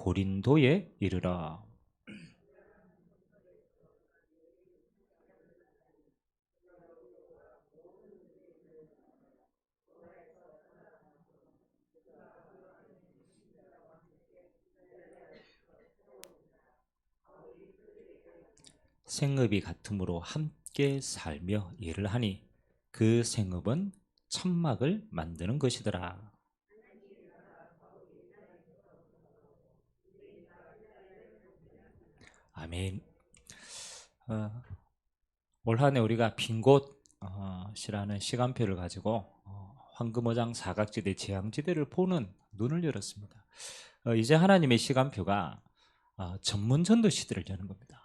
고린도에 이르라. 생업이 같으므로 함께 살며 일을 하니 그 생업은 천막을 만드는 것이더라. 아멘. 올 한해 우리가 빈 곳이라는 시간표를 가지고 황금어장 사각지대 재앙지대를 보는 눈을 열었습니다. 이제 하나님의 시간표가 전문 전도 시대를 여는 겁니다.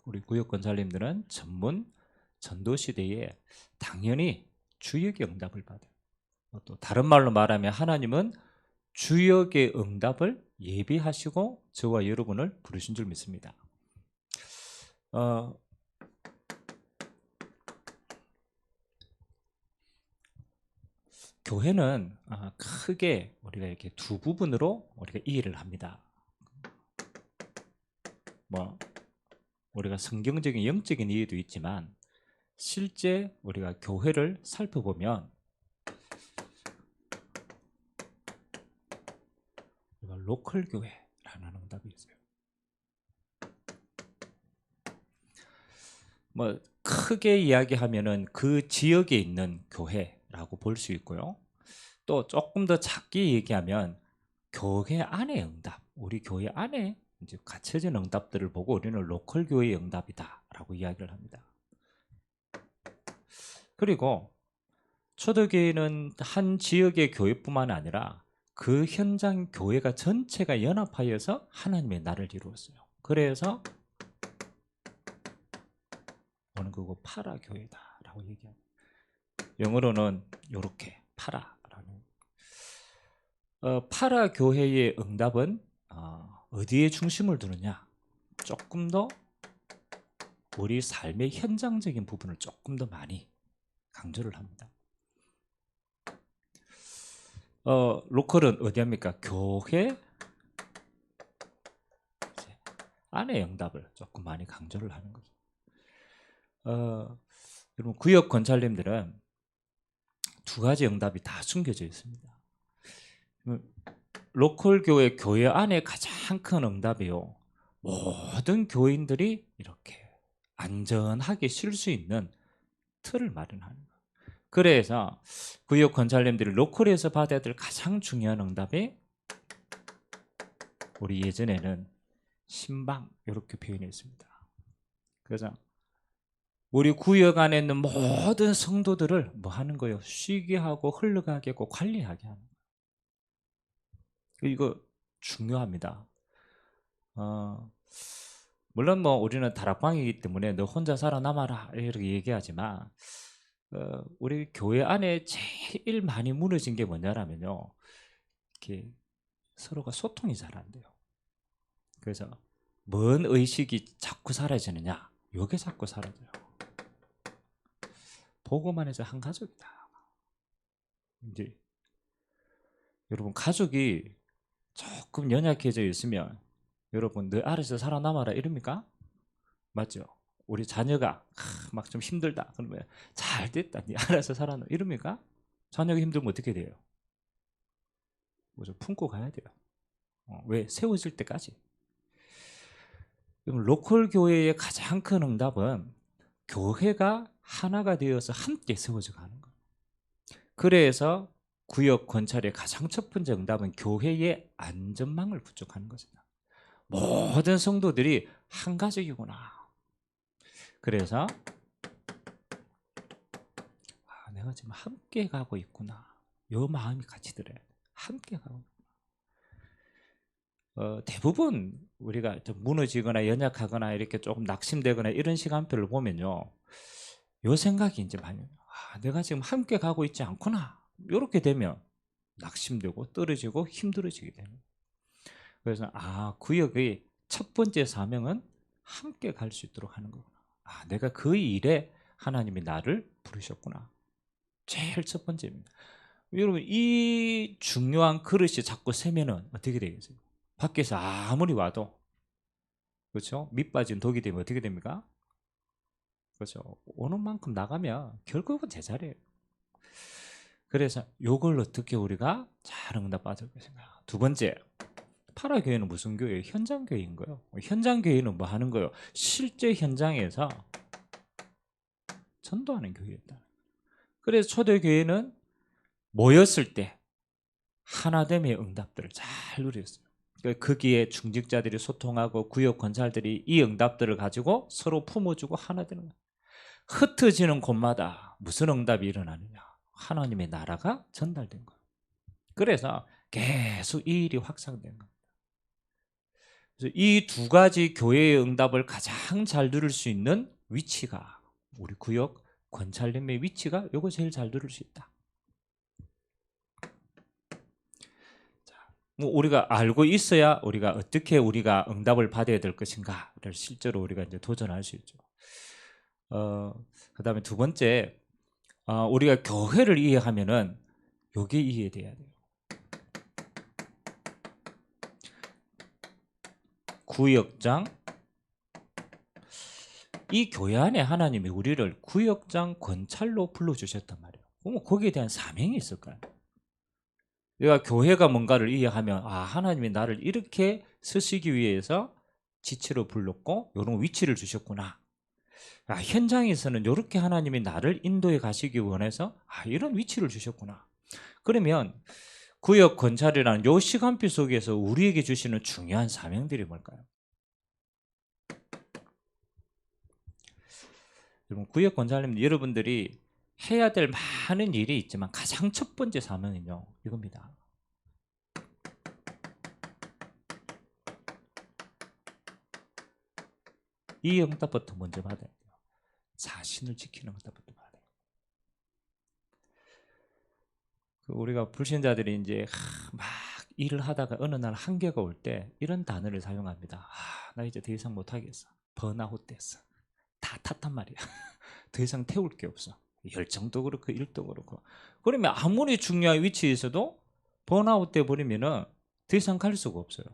우리 구역 권사님들은 전문 전도 시대에 당연히 주역의 응답을 받아요. 또 다른 말로 말하면 하나님은 주역의 응답을 예비하시고 저와 여러분을 부르신 줄 믿습니다. 교회는 크게 우리가 이렇게 두 부분으로 우리가 이해를 합니다. 우리가 성경적인 영적인 이해도 있지만 실제 우리가 교회를 살펴보면 로컬 교회라는 응답이 있어요. 크게 이야기하면은 그 지역에 있는 교회라고 볼 수 있고요. 또 조금 더 작게 얘기하면 교회 안의 응답, 우리 교회 안에 이제 갖춰진 응답들을 보고 우리는 로컬 교회의 응답이다라고 이야기를 합니다. 그리고 초대교회는 한 지역의 교회뿐만 아니라 그 현장 교회가 전체가 연합하여서 하나님의 나라를 이루었어요. 그래서 오늘 그거 파라 교회다라고 얘기합니다. 영어로는 이렇게 파라라는. 파라 교회의 응답은 어디에 중심을 두느냐? 조금 더 우리 삶의 현장적인 부분을 조금 더 많이 강조를 합니다. 로컬은 어디 합니까? 교회 안의 응답을 조금 많이 강조를 하는 거죠. 여러분 구역 권찰님들은 두 가지 응답이 다 숨겨져 있습니다. 로컬 교회 안에 가장 큰 응답이요. 모든 교인들이 이렇게 안전하게 쉴 수 있는 틀을 마련하는 거예요. 그래서 구역 권찰님들이 로컬에서 받아야 될 가장 중요한 응답이 우리 예전에는 신방 이렇게 표현했습니다. 그래서 우리 구역 안에 있는 모든 성도들을 뭐 하는 거예요? 쉬게 하고 흘러가게 하고 관리하게 하는 거예요. 이거 중요합니다. 물론 우리는 다락방이기 때문에 너 혼자 살아남아라 이렇게 얘기하지만 우리 교회 안에 제일 많이 무너진 게 뭐냐면요, 이렇게 서로가 소통이 잘 안 돼요. 그래서 뭔 의식이 자꾸 사라지느냐? 요게 자꾸 사라져요. 보고만 해서 한 가족이다. 이제 여러분 가족이 조금 연약해져 있으면 여러분 너 알아서 살아남아라 이럽니까? 맞죠? 우리 자녀가 막 좀 힘들다 그러면 잘 됐다 네 알아서 살아남아 이럽니까? 자녀가 힘들면 어떻게 돼요? 좀 품고 가야 돼요. 왜? 세워질 때까지. 로컬 교회의 가장 큰 응답은 교회가 하나가 되어서 함께 세워져 가는 거예요. 그래서 구역 권찰의 가장 첫 번째 응답은 교회의 안전망을 구축하는 것이다. 모든 성도들이 한 가족이구나. 그래서 내가 지금 함께 가고 있구나. 요 마음이 같이 들어야 돼. 함께 가고. 대부분 우리가 좀 무너지거나 연약하거나 이렇게 조금 낙심되거나 이런 시간표를 보면요, 요 생각이 이제 많이 내가 지금 함께 가고 있지 않구나. 이렇게 되면 낙심되고 떨어지고 힘들어지게 되는. 그래서 구역의 첫 번째 사명은 함께 갈 수 있도록 하는 거구나. 내가 그 일에 하나님이 나를 부르셨구나. 제일 첫 번째입니다. 여러분 이 중요한 그릇이 자꾸 세면은 어떻게 되겠어요? 밖에서 아무리 와도 그렇죠? 밑 빠진 독이 되면 어떻게 됩니까? 그렇죠? 오는 만큼 나가면 결국은 제자리예요. 그래서 이걸 어떻게 우리가 잘 응답받을 것인가. 두 번째, 파라교회는 무슨 교회예요? 현장 교회인 거예요. 현장 교회는 뭐 하는 거예요? 실제 현장에서 전도하는 교회였다. 그래서 초대교회는 모였을 때 하나됨의 응답들을 잘 누렸어요. 거기에 중직자들이 소통하고 구역 권사들이 이 응답들을 가지고 서로 품어주고 하나 되는 거예요. 흩어지는 곳마다 무슨 응답이 일어나느냐? 하나님의 나라가 전달된 거예요. 그래서 계속 이 일이 확산된 겁니다. 그래서 이 두 가지 교회의 응답을 가장 잘 누릴 수 있는 위치가 우리 구역 권찰림의 위치가 이거 제일 잘 누릴 수 있다. 뭐 우리가 알고 있어야 우리가 어떻게 우리가 응답을 받아야 될 것인가를 실제로 우리가 이제 도전할 수 있죠. 그다음에 두 번째, 우리가 교회를 이해하면은 요게 이해돼야 돼요. 구역장, 이 교회 안에 하나님이 우리를 구역장 권찰로 불러주셨단 말이에요. 그럼 거기에 대한 사명이 있을까요? 내가 교회가 뭔가를 이해하면 하나님이 나를 이렇게 쓰시기 위해서 지체로 불렀고 이런 위치를 주셨구나. 현장에서는 이렇게 하나님이 나를 인도해 가시기 원해서 이런 위치를 주셨구나. 그러면 구역 권찰이라는 이 시간표 속에서 우리에게 주시는 중요한 사명들이 뭘까요? 여러분 구역 권찰님 여러분들이 해야 될 많은 일이 있지만 가장 첫 번째 사명은요 이겁니다. 이 응답부터 먼저 받아야 돼요. 자신을 지키는 응답부터 받아야 돼요. 우리가 불신자들이 이제 막 일을 하다가 어느 날 한계가 올 때 이런 단어를 사용합니다. 나 이제 더 이상 못하겠어. 번아웃 됐어. 다 탔단 말이야. 더 이상 태울 게 없어. 열정도 그렇고 일도 그렇고. 그러면 아무리 중요한 위치에서도 번아웃 돼 버리면은 더 이상 갈 수가 없어요.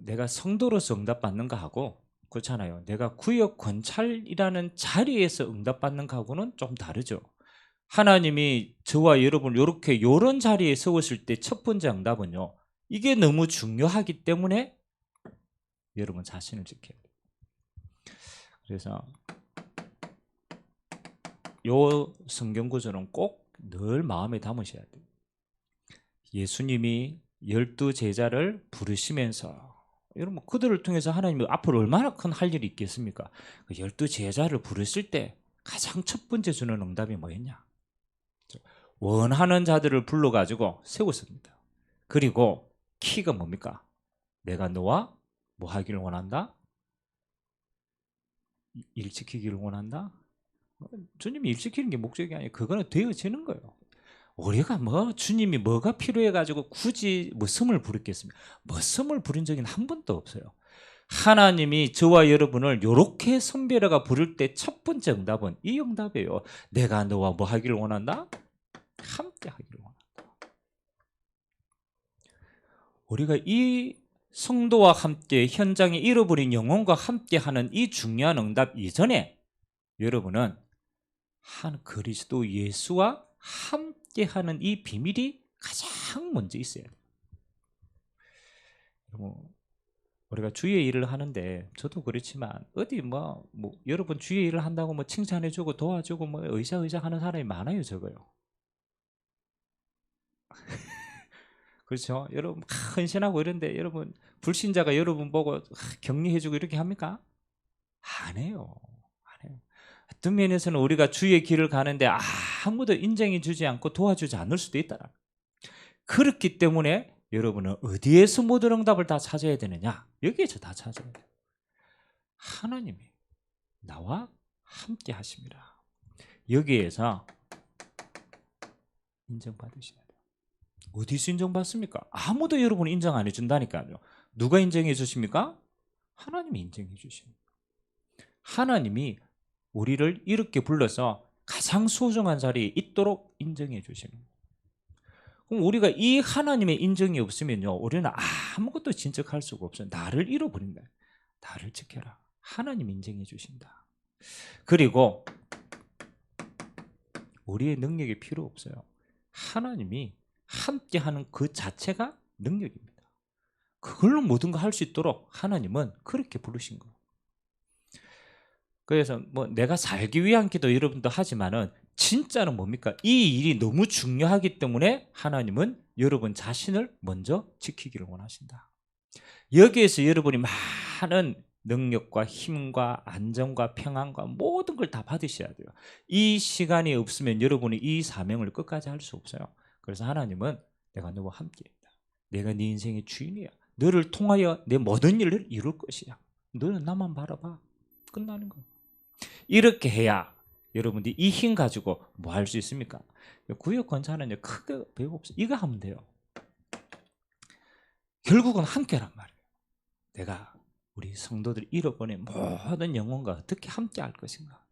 내가 성도로서 응답받는 거하고 그렇잖아요. 내가 구역 권찰이라는 자리에서 응답받는 거하고는 좀 다르죠. 하나님이 저와 여러분을 이렇게 이런 자리에 세우실 때 첫 번째 응답은요. 이게 너무 중요하기 때문에 여러분 자신을 지켜야 돼요. 그래서 요 성경 구절은 꼭 늘 마음에 담으셔야 돼요. 예수님이 12 제자를 부르시면서 여러분 그들을 통해서 하나님이 앞으로 얼마나 큰 할 일이 있겠습니까? 12 제자를 부르실 때 가장 첫 번째 주는 응답이 뭐였냐? 원하는 자들을 불러가지고 세웠습니다. 그리고 키가 뭡니까? 내가 너와 뭐 하기를 원한다? 일 지키기를 원한다? 주님이 일 지키는 게 목적이 아니에요. 그거는 되어지는 거예요. 우리가 주님이 뭐가 필요해가지고 굳이 섬을 부르겠습니까? 섬을 부른 적은 한 번도 없어요. 하나님이 저와 여러분을 이렇게 선별해가 부를 때 첫 번째 응답은 이 응답이에요. 내가 너와 뭐 하기를 원한다? 함께 하기를 원한다. 우리가 이 성도와 함께 현장에 잃어버린 영혼과 함께 하는 이 중요한 응답 이전에 여러분은 한 그리스도 예수와 함께 하는 이 비밀이 가장 먼저 있어야 돼요. 우리가 주의 일을 하는데 저도 그렇지만 어디 여러분 주의 일을 한다고 칭찬해주고 도와주고 의자 하는 사람이 많아요. 적어요. 그렇죠? 여러분 헌신하고 이런데 여러분 불신자가 여러분 보고 격려해주고 이렇게 합니까? 안 해요. 안 해요. 어떤 면에서는 우리가 주의 길을 가는데 아무도 인정해주지 않고 도와주지 않을 수도 있다. 그렇기 때문에 여러분은 어디에서 모든 응답을 다 찾아야 되느냐? 여기에서 다 찾아야 돼요. 하나님이 나와 함께 하십니다. 여기에서 인정받으셔야 돼요. 어디서 인정받습니까? 아무도 여러분 인정 안 해준다니까요. 누가 인정해 주십니까? 하나님이 인정해 주십니다. 하나님이 우리를 이렇게 불러서 가장 소중한 자리에 있도록 인정해 주시는 거예요. 그럼 우리가 이 하나님의 인정이 없으면요, 우리는 아무것도 진척할 수가 없어요. 나를 잃어버린다. 나를 지켜라. 하나님 인정해 주신다. 그리고 우리의 능력이 필요 없어요. 하나님이 함께하는 그 자체가 능력입니다. 그걸로 모든 거 할 수 있도록 하나님은 그렇게 부르신 거예요. 그래서 뭐 내가 살기 위한 기도 여러분도 하지만은 진짜는 뭡니까? 이 일이 너무 중요하기 때문에 하나님은 여러분 자신을 먼저 지키기를 원하신다. 여기에서 여러분이 많은 능력과 힘과 안정과 평안과 모든 걸 다 받으셔야 돼요. 이 시간이 없으면 여러분이 이 사명을 끝까지 할 수 없어요. 그래서 하나님은 내가 너와 함께 있다. 내가 네 인생의 주인이야. 너를 통하여 내 모든 일을 이룰 것이야. 너는 나만 바라봐. 끝나는 거야. 이렇게 해야 여러분들이 이 힘 가지고 뭐 할 수 있습니까? 구역 권사는 크게 배우 없어요. 이거 하면 돼요. 결국은 함께란 말이에요. 내가 우리 성도들이 잃어버린 모든 영혼과 어떻게 함께 할 것인가?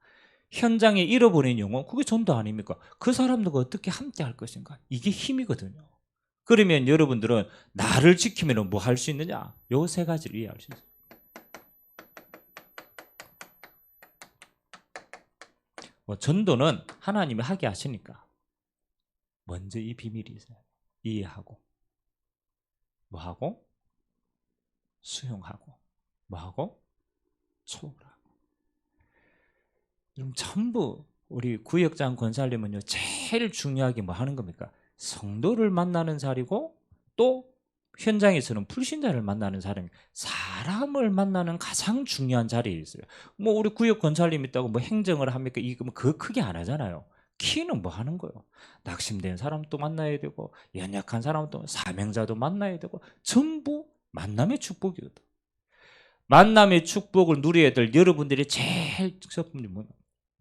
현장에 잃어버린 영혼, 그게 전도 아닙니까? 그 사람들과 어떻게 함께 할 것인가? 이게 힘이거든요. 그러면 여러분들은 나를 지키면 뭐 할 수 있느냐? 요 세 가지를 이해할 수 있어요. 전도는 하나님이 하게 하시니까 먼저 이 비밀이 있어요. 이해하고 뭐하고? 수용하고 뭐하고? 초월하고. 그럼 전부 우리 구역장 권사님은요, 제일 중요하게 뭐 하는 겁니까? 성도를 만나는 자리고 또 현장에서는 불신자를 만나는 자리, 사람을 만나는 가장 중요한 자리에 있어요. 뭐 우리 구역 권사님 있다고 뭐 행정을 합니까? 이거 뭐 그거 크게 안 하잖아요. 키는 뭐 하는 거예요? 낙심된 사람도 만나야 되고 연약한 사람도 사명자도 만나야 되고 전부 만남의 축복이거든. 만남의 축복을 누려야 될 여러분들이 제일 첫 번째 뭐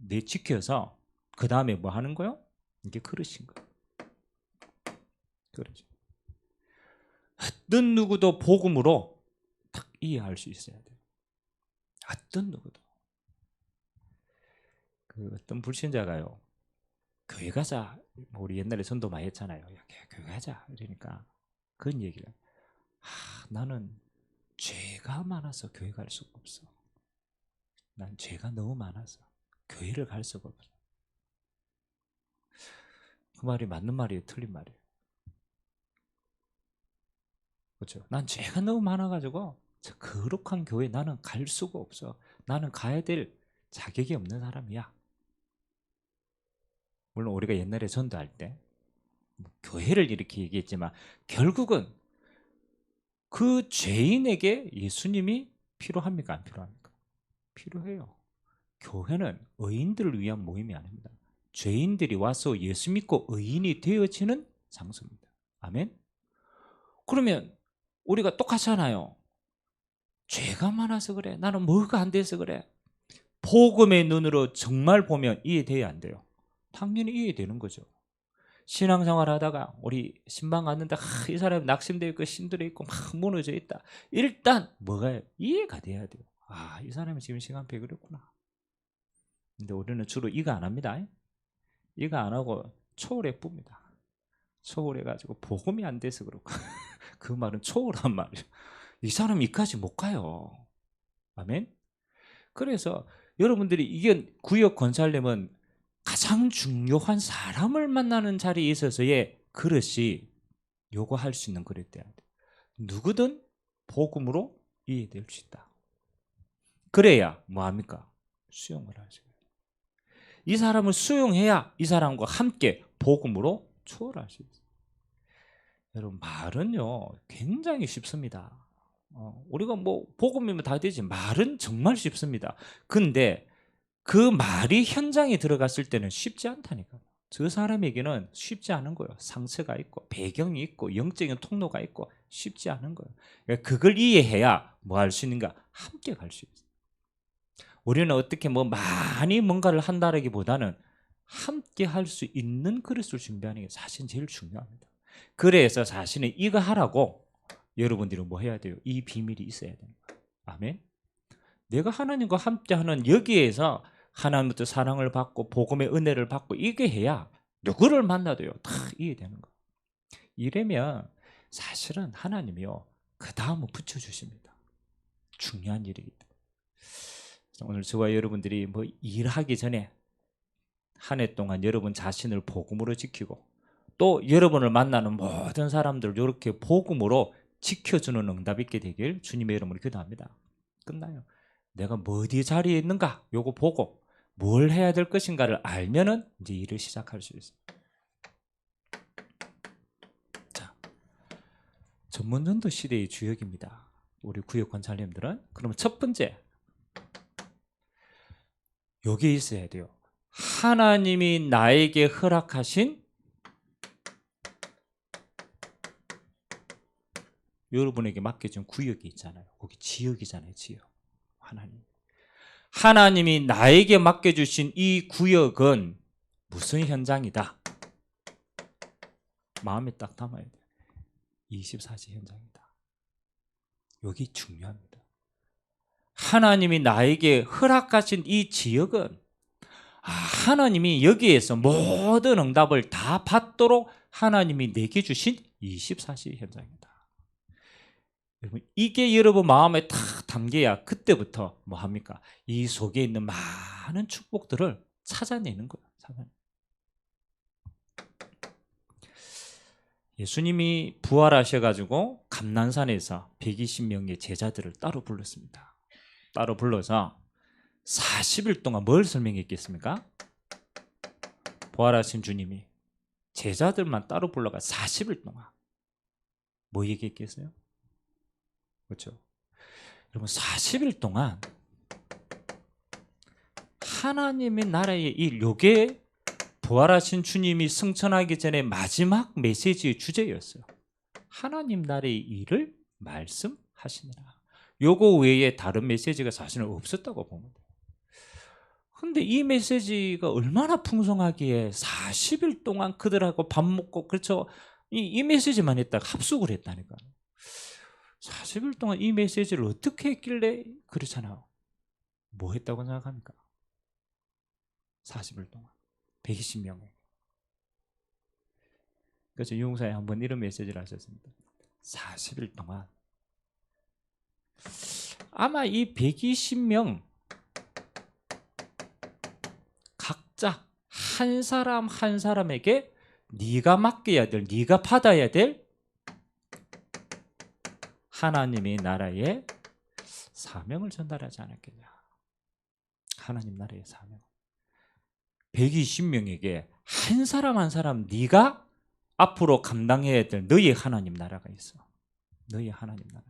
내 지켜서 그 다음에 뭐 하는 거요? 이게 그릇인 거예요. 그러죠. 어떤 누구도 복음으로 딱 이해할 수 있어야 돼요. 어떤 누구도. 그 어떤 불신자가요, 교회 가자. 우리 옛날에 전도 많이 했잖아요. 교회 가자. 이러니까 그런 얘기를. 나는 죄가 많아서 교회 갈 수가 없어. 난 죄가 너무 많아서 교회를 갈 수가 없어. 그 말이 맞는 말이에요? 틀린 말이에요? 그렇죠. 난 죄가 너무 많아가지고 저 거룩한 교회 나는 갈 수가 없어. 나는 가야 될 자격이 없는 사람이야. 물론 우리가 옛날에 전도할 때 교회를 이렇게 얘기했지만 결국은 그 죄인에게 예수님이 필요합니까? 안 필요합니까? 필요해요. 교회는 의인들을 위한 모임이 아닙니다. 죄인들이 와서 예수 믿고 의인이 되어지는 장소입니다. 아멘? 그러면 우리가 똑같잖아요. 죄가 많아서 그래. 나는 뭐가 안 돼서 그래. 복음의 눈으로 정말 보면 이해돼야 안 돼요? 당연히 이해되는 거죠. 신앙생활 하다가 우리 신방 갔는데 이 사람이 낙심되어 있고 힘들어 있고 막 무너져 있다. 일단 뭐가 이해가 돼야 돼요. 이 사람이 지금 시간표에 그랬구나. 근데 우리는 주로 이거 안 합니다. 이거 안 하고 초월해 뿝니다. 초월해가지고 복음이 안 돼서 그렇고 그 말은 초월한 말이에요. 이 사람이 이까지 못 가요. 아멘? 그래서 여러분들이 이게 구역 권사님은 가장 중요한 사람을 만나는 자리에 있어서의 그릇이 요거 할 수 있는 그릇 돼야 돼. 누구든 복음으로 이해될 수 있다. 그래야 뭐합니까? 수용을 하죠. 이 사람을 수용해야 이 사람과 함께 복음으로 초월할 수 있어요. 여러분 말은요 굉장히 쉽습니다. 우리가 뭐 복음이면 다 되지 말은 정말 쉽습니다. 근데 그 말이 현장에 들어갔을 때는 쉽지 않다니까. 저 사람에게는 쉽지 않은 거예요. 상처가 있고 배경이 있고 영적인 통로가 있고 쉽지 않은 거예요. 그러니까 그걸 이해해야 뭐 할 수 있는가? 함께 갈 수 있어요. 우리는 어떻게 뭐 많이 뭔가를 한다라기보다는 함께 할 수 있는 그릇을 준비하는 게 사실 제일 중요합니다. 그래서 자신이 이거 하라고 여러분들은 뭐 해야 돼요? 이 비밀이 있어야 됩니다. 아멘. 내가 하나님과 함께하는 여기에서 하나님부터 사랑을 받고 복음의 은혜를 받고 이게 해야 누구를 만나도요 다 이해되는 거예요. 이러면 사실은 하나님이요 그 다음은 붙여주십니다. 중요한 일이기 때문에. 오늘 저와 여러분들이 뭐 일하기 전에 한 해 동안 여러분 자신을 복음으로 지키고 또 여러분을 만나는 모든 사람들을 이렇게 복음으로 지켜주는 응답 있게 되길 주님의 이름으로 기도합니다. 끝나요. 내가 뭐 어디 자리에 있는가 요거 보고 뭘 해야 될 것인가를 알면은 이제 일을 시작할 수 있어요. 자, 전문전도 시대의 주역입니다. 우리 구역 권사님들은. 그러면 첫 번째 여기에 있어야 돼요. 하나님이 나에게 허락하신 여러분에게 맡겨준 구역이 있잖아요. 거기 지역이잖아요. 지역. 하나님이 나에게 맡겨주신 이 구역은 무슨 현장이다? 마음에 딱 담아야 돼요. 24시 현장이다. 여기 중요합니다. 하나님이 나에게 허락하신 이 지역은 하나님이 여기에서 모든 응답을 다 받도록 하나님이 내게 주신 24시 현장이다. 여러분, 이게 여러분 마음에 탁 담겨야 그때부터 뭐 합니까? 이 속에 있는 많은 축복들을 찾아내는 거예요. 예수님이 부활하셔가지고 감난산에서 120명의 제자들을 따로 불렀습니다. 따로 불러서 40일 동안 뭘 설명했겠습니까? 부활하신 주님이 제자들만 따로 불러가 40일 동안 뭐 얘기했겠어요? 그렇죠? 여러분 40일 동안 하나님의 나라의 일, 요게 부활하신 주님이 승천하기 전에 마지막 메시지의 주제였어요. 하나님 나라의 일을 말씀하시니라. 요거 외에 다른 메시지가 사실은 없었다고 봅니다. 근데 이 메시지가 얼마나 풍성하기에 40일 동안 그들하고 밥 먹고 그렇죠? 이 메시지만 했다가 합숙을 했다니까요. 40일 동안 이 메시지를 어떻게 했길래 그렇잖아요. 뭐 했다고 생각합니까? 40일 동안 120명에. 그래서 유흥사에 한번 이런 메시지를 하셨습니다. 40일 동안 아마 이 120명 각자 한 사람 한 사람에게 네가 맡겨야 될, 네가 받아야 될 하나님의 나라의 사명을 전달하지 않았겠냐. 하나님 나라의 사명. 120명에게 한 사람 한 사람 네가 앞으로 감당해야 될 너의 하나님 나라가 있어. 너의 하나님 나라.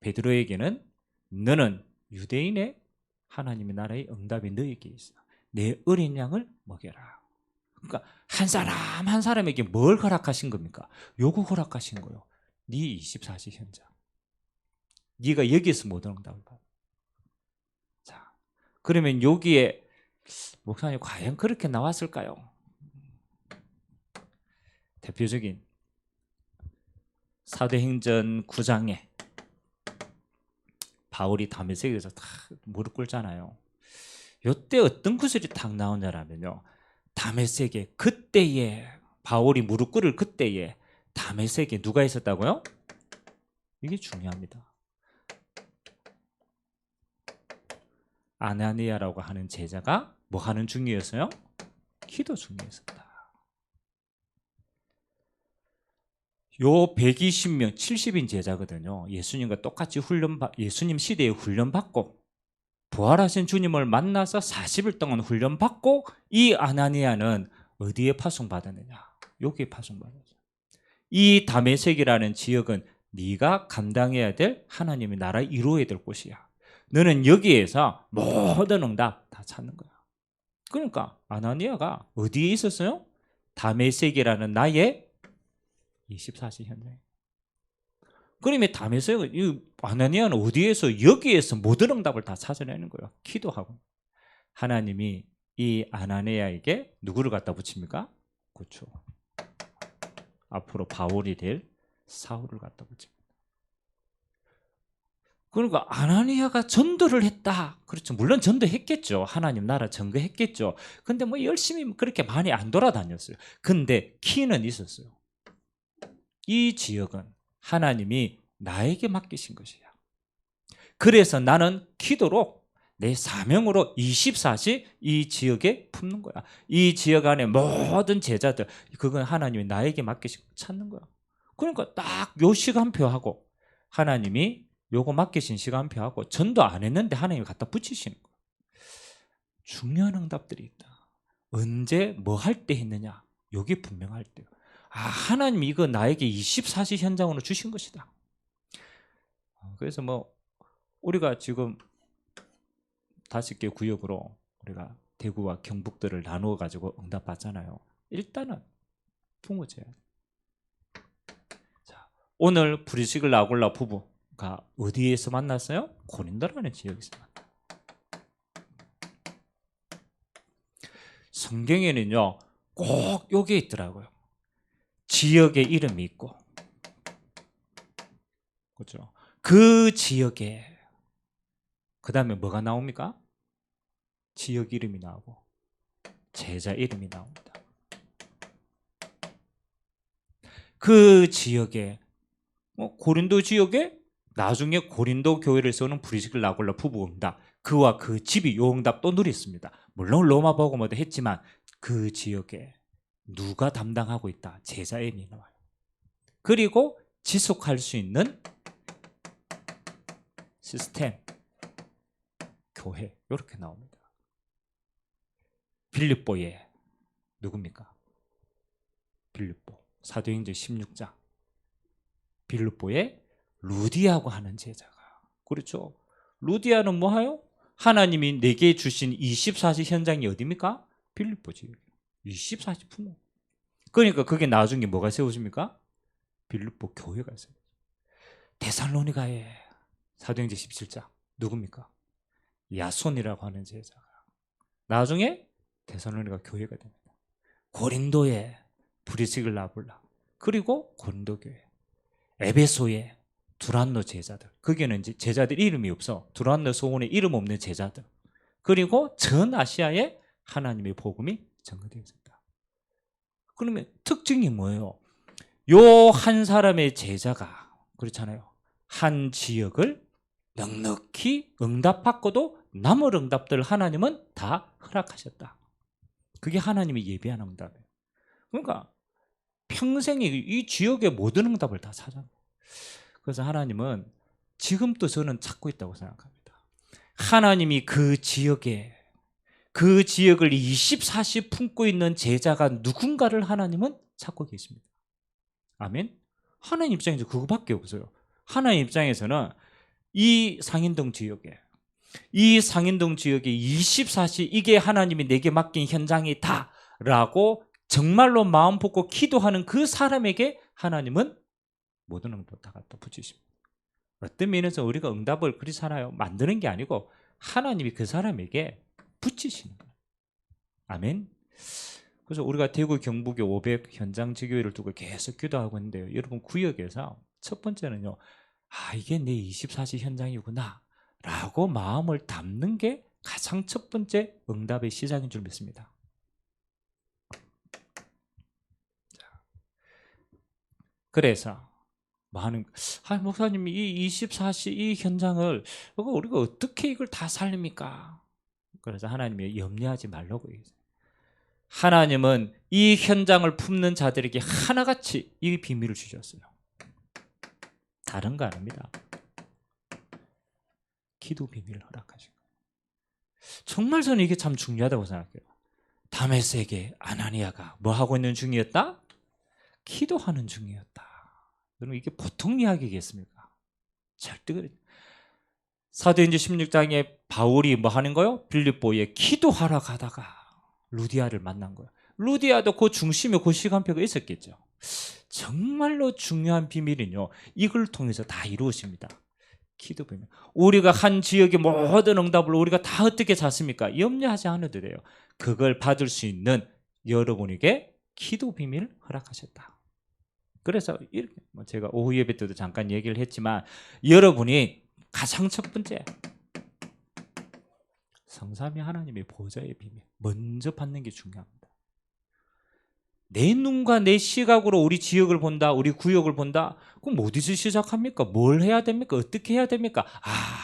베드로에게는 너는 유대인의 하나님의 나라의 응답이 너에게 있어. 내 어린 양을 먹여라. 그러니까 한 사람 한 사람에게 뭘 허락하신 겁니까? 요거 허락하신 거요. 네 24시 현장. 네가 여기에서 모든 응답을 받아. 자, 그러면 여기에 목사님 과연 그렇게 나왔을까요? 대표적인 사도행전 9장에 바울이 다메섹에서 다 무릎 꿇잖아요. 이때 어떤 구절이 탁 나오냐면요. 다메섹에 그때에 바울이 무릎 꿇을 그때에 다메섹에 누가 있었다고요? 이게 중요합니다. 아나니아라고 하는 제자가 뭐 하는 중이었어요? 기도 중이었습니다. 요 120명, 70인 제자거든요. 예수님과 똑같이 예수님 시대에 훈련받고 부활하신 주님을 만나서 40일 동안 훈련받고 이 아나니아는 어디에 파송받았느냐? 여기에 파송받았어요. 이 다메섹이라는 지역은 네가 감당해야 될 하나님의 나라 이루어야 될 곳이야. 너는 여기에서 모든 응답 다 찾는 거야. 그러니까 아나니아가 어디에 있었어요? 다메섹이라는 나의 24시 현장에. 그러면 다메섹, 이 아나니아는 어디에서 여기에서 모든 응답을 다 찾아내는 거예요. 기도하고. 하나님이 이 아나니아에게 누구를 갖다 붙입니까? 그렇죠. 앞으로 바울이 될 사울을 갖다 붙입니다. 그러니까 아나니아가 전도를 했다. 그렇죠. 물론 전도했겠죠. 하나님 나라 전거했겠죠. 근데 뭐 열심히 그렇게 많이 안 돌아다녔어요. 근데 키는 있었어요. 이 지역은 하나님이 나에게 맡기신 것이야. 그래서 나는 기도로 내 사명으로 24시 이 지역에 품는 거야. 이 지역 안에 모든 제자들, 그건 하나님이 나에게 맡기신 거 찾는 거야. 그러니까 딱 요 시간표하고 하나님이 요거 맡기신 시간표하고 전도 안 했는데 하나님이 갖다 붙이시는 거야. 중요한 응답들이 있다. 언제 뭐 할 때 했느냐? 요게 분명할 때요. 아, 하나님이 이거 나에게 24시 현장으로 주신 것이다. 그래서 뭐 우리가 지금 5개 구역으로 우리가 대구와 경북들을 나누어 가지고 응답받잖아요. 일단은 품어줘야 돼. 자, 오늘 브리시글 라굴라 부부가 어디에서 만났어요? 고린도라는 지역에서 만났어요. 성경에는요 꼭 요게 있더라고요. 지역의 이름이 있고, 그렇죠? 그 지역에 그 다음에 뭐가 나옵니까? 지역 이름이 나오고 제자 이름이 나옵니다. 그 지역에 고린도 지역에 나중에 고린도 교회를 세우는 브리스길라 아굴라 부부 응답, 그와 그 집이 요 응답 또 누렸습니다. 물론 로마 복음어도 했지만 그 지역에 누가 담당하고 있다? 제자 이름이 나와요. 그리고 지속할 수 있는 시스템, 교회 이렇게 나옵니다. 빌립보에 누굽니까? 빌립보 사도행전 16장 빌립보에 루디아고 하는 제자가, 그렇죠? 루디아는 뭐하요? 하나님이 내게 주신 24시 현장이 어디입니까? 빌립보 지역. 24시 품어. 그러니까 그게 나중에 뭐가 세워집니까? 빌립보 교회가 세워져. 데살로니가에 사도행전 17장 누굽니까? 야손이라고 하는 제자가 나중에 데살로니가 교회가 됩니다. 고린도에 브리스길라 아굴라, 그리고 고린도 교회, 에베소에 두란노 제자들, 거기는 이제 제자들 이름이 없어. 두란노 소원에 이름 없는 제자들, 그리고 전 아시아에 하나님의 복음이 전거되어 있습니다. 그러면 특징이 뭐예요? 요 한 사람의 제자가, 그렇잖아요, 한 지역을 넉넉히 응답받고도 남을 응답들을 하나님은 다 허락하셨다. 그게 하나님이 예비한 응답이에요. 그러니까 평생에 이 지역의 모든 응답을 다 찾아요. 그래서 하나님은 지금도 저는 찾고 있다고 생각합니다. 하나님이 그 지역에, 그 지역을 24시 품고 있는 제자가 누군가를 하나님은 찾고 계십니다. 아멘. 하나님 입장에서 그거밖에 없어요. 하나님 입장에서는 이 상인동 지역에, 이 상인동 지역에 24시 이게 하나님이 내게 맡긴 현장이다 라고 정말로 마음 붓고 기도하는 그 사람에게 하나님은 모든 응답 다 갖다 붙이십니다. 어떤 면에서 우리가 응답을 그리 살아요 만드는 게 아니고 하나님이 그 사람에게 붙이시는 거예요. 아멘. 그래서 우리가 대구 경북의 500 현장 지교회를 두고 계속 기도하고 있는데요, 여러분 구역에서 첫 번째는요, 아 이게 내 24시 현장이구나 라고 마음을 담는 게 가장 첫 번째 응답의 시작인 줄 믿습니다. 그래서 많은 목사님 이 24시 이 현장을 우리가 어떻게 이걸 다 살립니까? 그래서 하나님이 염려하지 말라고 얘기해요. 하나님은 이 현장을 품는 자들에게 하나같이 이 비밀을 주셨어요. 다른 거 아닙니다. 기도 비밀을 허락하신 거예요. 정말 저는 이게 참 중요하다고 생각해요. 다메섹의 아나니아가 뭐 하고 있는 중이었다? 기도하는 중이었다. 여러분 이게 보통 이야기겠습니까? 절대 그래. 사도행전 16장에 바울이 뭐 하는 거요? 빌립보에 기도하러 가다가 루디아를 만난 거예요. 루디아도 그 중심에 그 시간표가 있었겠죠. 정말로 중요한 비밀은요, 이걸 통해서 다 이루어집니다. 기도 비밀. 우리가 한 지역의 모든 응답을 우리가 다 어떻게 찾습니까? 염려하지 않아도 돼요. 그걸 받을 수 있는 여러분에게 기도 비밀을 허락하셨다. 그래서 이렇게 제가 오후 예배 때도 잠깐 얘기를 했지만 여러분이 가장 첫 번째, 성삼위 하나님의 보좌의 비밀. 먼저 받는 게 중요합니다. 내 눈과 내 시각으로 우리 지역을 본다, 우리 구역을 본다. 그럼 어디서 시작합니까? 뭘 해야 됩니까? 어떻게 해야 됩니까?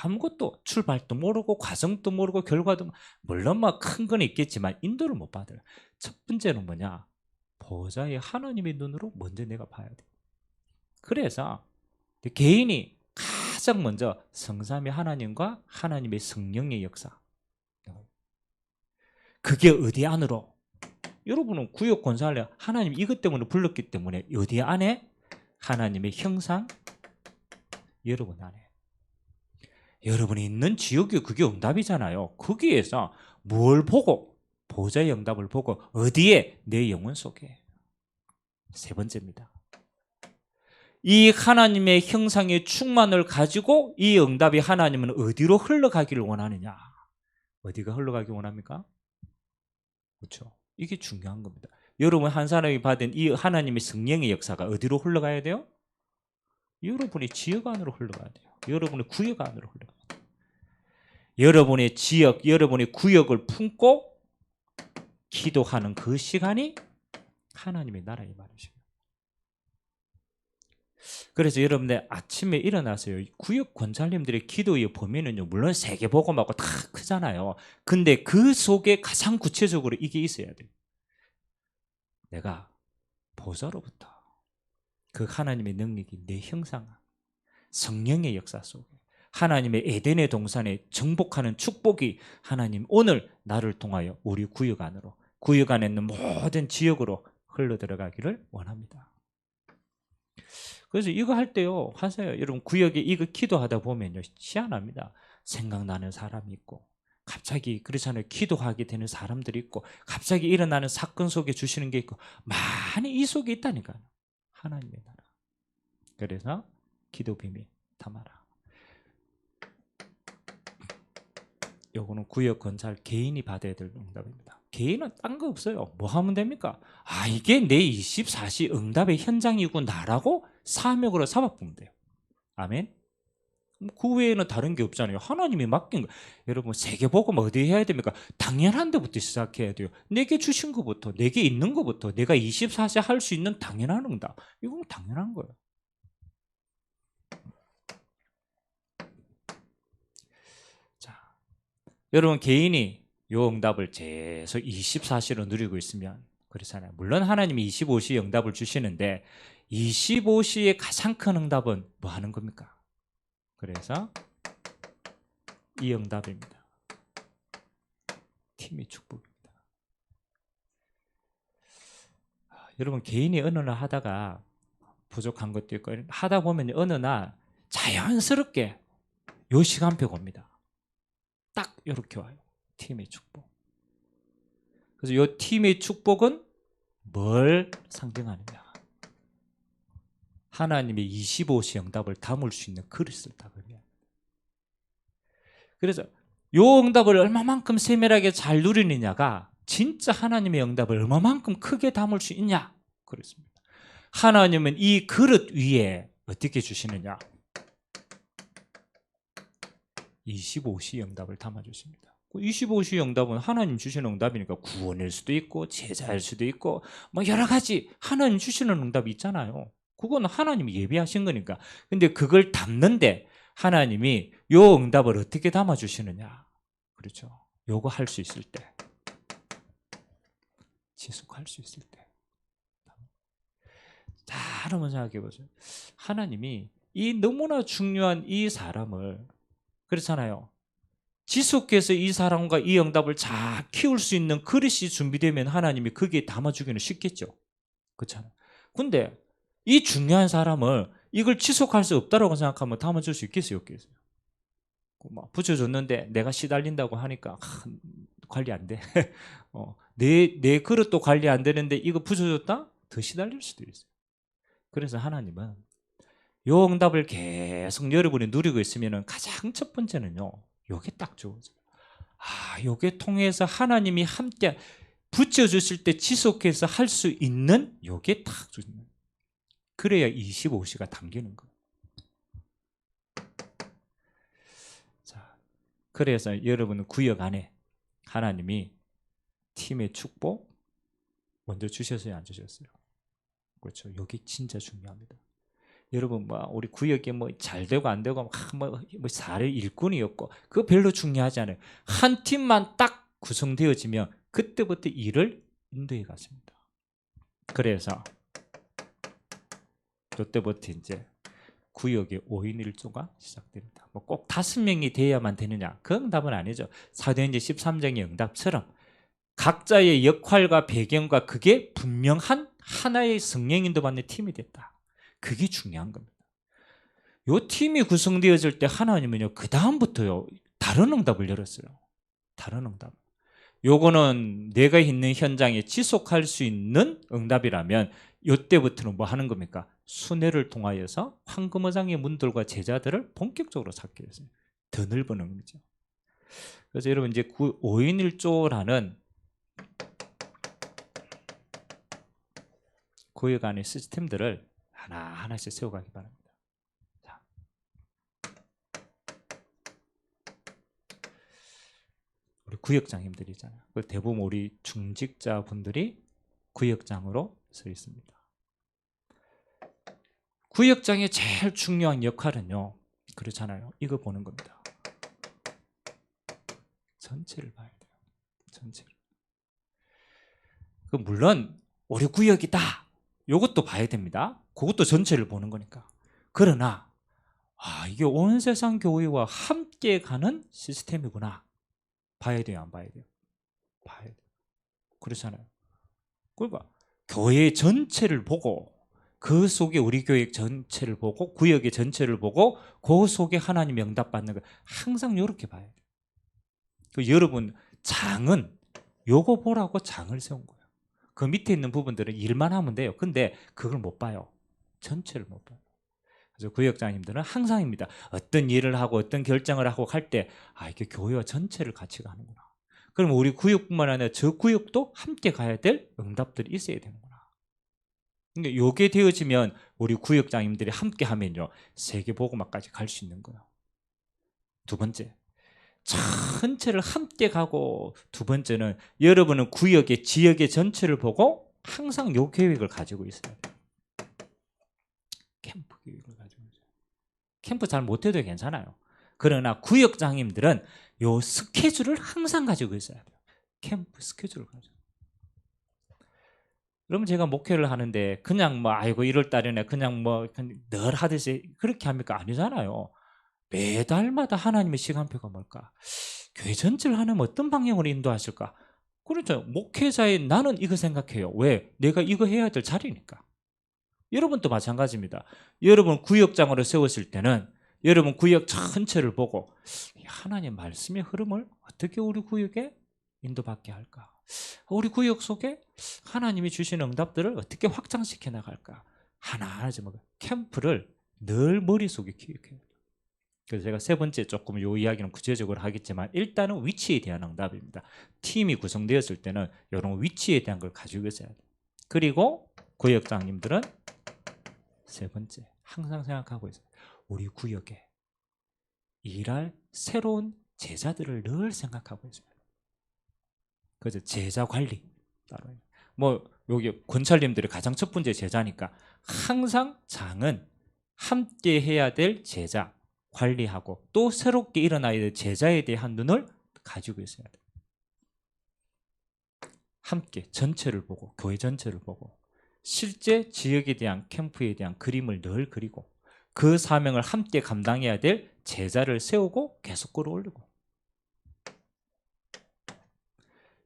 아무것도 출발도 모르고 과정도 모르고 결과도 물론 뭐 큰 건 있겠지만 인도를 못 받아요. 첫 번째는 뭐냐? 보좌의 하나님의 눈으로 먼저 내가 봐야 돼. 그래서 개인이 가장 먼저 성삼위 하나님과 하나님의 성령의 역사. 그게 어디 안으로? 여러분은 구역 권사를 하나님 이것 때문에 불렀기 때문에 어디 안에? 하나님의 형상 여러분 안에. 여러분이 있는 지역이 그게 응답이잖아요. 거기에서 뭘 보고? 보좌의 응답을 보고 어디에? 내 영혼 속에. 세 번째입니다. 이 하나님의 형상의 충만을 가지고 이 응답이 하나님은 어디로 흘러가기를 원하느냐? 어디가 흘러가기 원합니까? 그렇죠. 이게 중요한 겁니다. 여러분 한 사람이 받은 이 하나님의 성령의 역사가 어디로 흘러가야 돼요? 여러분의 지역 안으로 흘러가야 돼요. 여러분의 구역 안으로 흘러가야 돼요. 여러분의 지역, 여러분의 구역을 품고 기도하는 그 시간이 하나님의 나라의 말이죠. 그래서 여러분들 아침에 일어나서요, 구역 권사님들의 기도의 범위는요, 물론 세계복음하고 다 크잖아요. 근데 그 속에 가장 구체적으로 이게 있어야 돼요. 내가 보좌로부터 그 하나님의 능력이 내 형상, 성령의 역사 속에 하나님의 에덴의 동산에 정복하는 축복이 하나님 오늘 나를 통하여 우리 구역 안으로, 구역 안에 있는 모든 지역으로 흘러들어가기를 원합니다. 그래서 이거 할 때요, 하세요. 여러분 구역에 이거 기도하다 보면요, 희한합니다. 생각나는 사람이 있고, 갑자기 그렇잖아요. 기도하게 되는 사람들이 있고, 갑자기 일어나는 사건 속에 주시는 게 있고, 많이 이 속에 있다니까요. 하나님의 나라. 그래서 기도 비밀 담아라. 요거는 구역 건설 개인이 받아야 될 응답입니다. 개인은 딴 거 없어요. 뭐 하면 됩니까? 이게 내 24시 응답의 현장이구나라고 사명으로 삼아보면 돼요. 아멘. 그 외에는 다른 게 없잖아요. 하나님이 맡긴 거. 여러분 세계복음 어디 해야 됩니까? 당연한 데부터 시작해야 돼요. 내게 주신 것부터, 내게 있는 것부터, 내가 24시 할 수 있는 당연한 응답. 이건 당연한 거예요. 자, 여러분 개인이 요 응답을 계속 24시로 누리고 있으면 그렇잖아요. 물론 하나님이 25시 응답을 주시는데 25시의 가장 큰 응답은 뭐 하는 겁니까? 그래서 이 응답입니다. 팀의 축복입니다. 여러분 개인이 어느 날 하다가 부족한 것도 있고 하다 보면 어느 날 자연스럽게 요 시간표가 옵니다. 딱 이렇게 와요. 팀의 축복. 그래서 요 팀의 축복은 뭘 상징하느냐? 하나님의 25시 응답을 담을 수 있는 그릇을 담으려. 그래서 요 응답을 얼마만큼 세밀하게 잘 누리느냐가 진짜 하나님의 응답을 얼마만큼 크게 담을 수 있냐 그렇습니다. 하나님은 이 그릇 위에 어떻게 주시느냐? 25시 응답을 담아주십니다. 25시 응답은 하나님 주시는 응답이니까 구원일 수도 있고 제자일 수도 있고 뭐 여러 가지 하나님 주시는 응답이 있잖아요. 그건 하나님이 예비하신 거니까. 근데 그걸 담는데 하나님이 요 응답을 어떻게 담아주시느냐? 그렇죠. 요거 할 수 있을 때, 지속할 수 있을 때. 자, 한번 생각해 보세요. 하나님이 이 너무나 중요한 이 사람을 그렇잖아요. 지속해서 이 사람과 이 응답을 잘 키울 수 있는 그릇이 준비되면 하나님이 거기에 담아주기는 쉽겠죠. 그렇잖아요. 근데 이 중요한 사람을 이걸 지속할 수 없다라고 생각하면 담아줄 수 있겠어요, 없겠어요? 막 붙여줬는데 내가 시달린다고 하니까 관리 안 돼. 내 그릇도 관리 안 되는데 이거 붙여줬다? 더 시달릴 수도 있어요. 그래서 하나님은 요 응답을 계속 여러분이 누리고 있으면 가장 첫 번째는요, 요게 딱 좋아져요. 요게 통해서 하나님이 함께 붙여주실 때 지속해서 할 수 있는 요게 딱 좋습니다. 그래야 25시가 담기는 거예요. 그래서 여러분 구역 안에 하나님이 팀의 축복 먼저 주셨어요, 안 주셨어요? 그렇죠. 여기 진짜 중요합니다. 여러분 뭐 우리 구역에 뭐 잘 되고 안 되고 뭐 사례 일꾼이었고 그거 별로 중요하지 않아요. 한 팀만 딱 구성되어지면 그때부터 일을 인도해 갔습니다. 그래서 그때부터 이제 구역의 5인 1조가 시작됩니다. 뭐 꼭 5명이 돼야만 되느냐? 그 응답은 아니죠. 사도행전 13장의 응답처럼 각자의 역할과 배경과 그게 분명한 하나의 성령 인도받는 팀이 됐다. 그게 중요한 겁니다. 요 팀이 구성되어질 때 하나님은요, 그 다음부터요, 다른 응답을 열었어요. 다른 응답. 요거는 내가 있는 현장에 지속할 수 있는 응답이라면 요때부터는 뭐 하는 겁니까? 순회를 통하여서 황금어장의 문들과 제자들을 본격적으로 찾게 됐어요. 더 넓은 의미죠. 그래서 여러분 이제 5인 1조라는 구역 안의 시스템들을 하나하나씩 세워가기 바랍니다. 자. 우리 구역장님들이잖아요. 대부분 우리 중직자분들이 구역장으로 서 있습니다. 구역장의 제일 중요한 역할은요, 그렇잖아요. 이거 보는 겁니다. 전체를 봐야 돼요. 전체를. 물론 우리 구역이다. 이것도 봐야 됩니다. 그것도 전체를 보는 거니까. 그러나 이게 온 세상 교회와 함께 가는 시스템이구나. 봐야 돼요, 안 봐야 돼요? 봐야 돼요. 그렇잖아요. 그러니까 교회 전체를 보고 그 속에 우리 교회 전체를 보고 구역의 전체를 보고 그 속에 하나님 응답받는 거 항상 이렇게 봐야 돼요. 여러분 장은 요거 보라고 장을 세운 거예요. 그 밑에 있는 부분들은 일만 하면 돼요. 근데 그걸 못 봐요. 전체를 못 봐요. 그래서 구역장님들은 항상입니다. 어떤 일을 하고 어떤 결정을 하고 할 때 이게 교회와 전체를 같이 가는구나. 그럼 우리 구역뿐만 아니라 저 구역도 함께 가야 될 응답들이 있어야 되는구나. 그러니까 이게 되어지면 우리 구역장님들이 함께 하면요, 세계복음화까지 갈 수 있는 거예요. 두 번째, 전체를 함께 가고, 두 번째는 여러분은 구역의 지역의 전체를 보고 항상 요 계획을 가지고 있어야 돼요. 캠프 계획을 가지고 있어요. 캠프 잘 못해도 괜찮아요. 그러나 구역장님들은 요 스케줄을 항상 가지고 있어야 돼요. 캠프 스케줄을 가지고. 그러면 제가 목회를 하는데 그냥 뭐 아이고 1월 달이네 그냥 뭐 늘 하듯이 그렇게 합니까? 아니잖아요. 매달마다 하나님의 시간표가 뭘까? 교회 전체를 하나님 어떤 방향으로 인도하실까? 그렇죠. 목회자의 나는 이거 생각해요. 왜? 내가 이거 해야 될 자리니까. 여러분도 마찬가지입니다. 여러분 구역장으로 세웠을 때는 여러분 구역 전체를 보고 하나님 말씀의 흐름을 어떻게 우리 구역에 인도받게 할까? 우리 구역 속에 하나님이 주신 응답들을 어떻게 확장시켜 나갈까? 하나하나 좀 캠프를 늘 머릿속에 기억해요. 그래서 제가 세 번째 조금 요 이야기는 구체적으로 하겠지만 일단은 위치에 대한 응답입니다. 팀이 구성되었을 때는 이런 위치에 대한 걸 가지고 있어야 돼요. 그리고 구역장님들은 세 번째 항상 생각하고 있어요. 우리 구역에 일할 새로운 제자들을 늘 생각하고 있어요. 그래서 제자 관리 따로 뭐 여기 권찰님들이 가장 첫 번째 제자니까 항상 장은 함께 해야 될 제자 관리하고 또 새롭게 일어나야 될 제자에 대한 눈을 가지고 있어야 돼요. 함께 전체를 보고 교회 전체를 보고 실제 지역에 대한 캠프에 대한 그림을 늘 그리고 그 사명을 함께 감당해야 될 제자를 세우고 계속 끌어올리고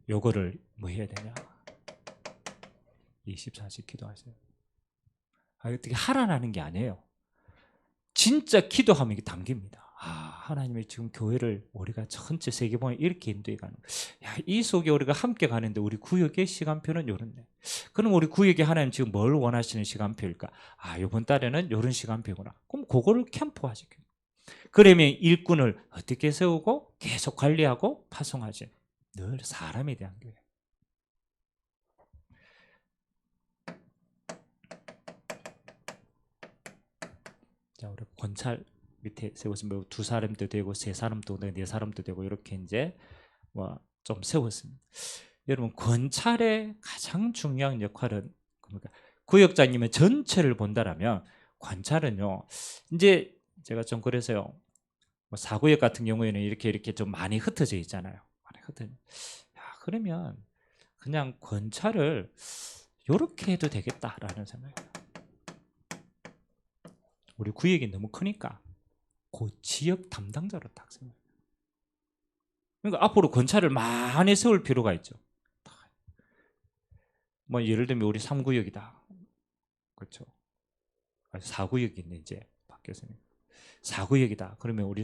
요거를 뭐 해야 되냐 24시 기도하세요. 어떻게 하라는 게 아니에요. 진짜 기도하면 이게 담깁니다. 하나님이 지금 교회를 우리가 전체 세계봉에 이렇게 인도해 가는 이 속에 우리가 함께 가는데 우리 구역의 시간표는 요런데 그럼 우리 구역에 하나님 지금 뭘 원하시는 시간표일까? 이번 달에는 이런 시간표구나. 그럼 그거를 캠프화시켜. 그러면 일꾼을 어떻게 세우고 계속 관리하고 파송하지. 늘 사람에 대한 교회. 자, 우리 권찰 밑에 세웠으면 뭐 2사람도 되고 3사람도 되고 4사람도 되고 이렇게 이제 뭐 좀 세웠습니다. 여러분 권찰의 가장 중요한 역할은 그러니까 구역장님의 전체를 본다라면 관찰은요. 이제 제가 좀 그래서요. 뭐 사구역 같은 경우에는 이렇게 좀 많이 흩어져 있잖아요. 많이 흩어져. 야, 그러면 그냥 권찰을 이렇게 해도 되겠다라는 생각이에요. 우리 구역이 너무 크니까 그 지역 담당자로 딱 생각해요. 그러니까 앞으로 권찰을 많이 세울 필요가 있죠. 뭐 예를 들면 우리 3구역이다. 그렇죠. 4구역이 있네 이제 바뀌었으니 4구역이다. 그러면 우리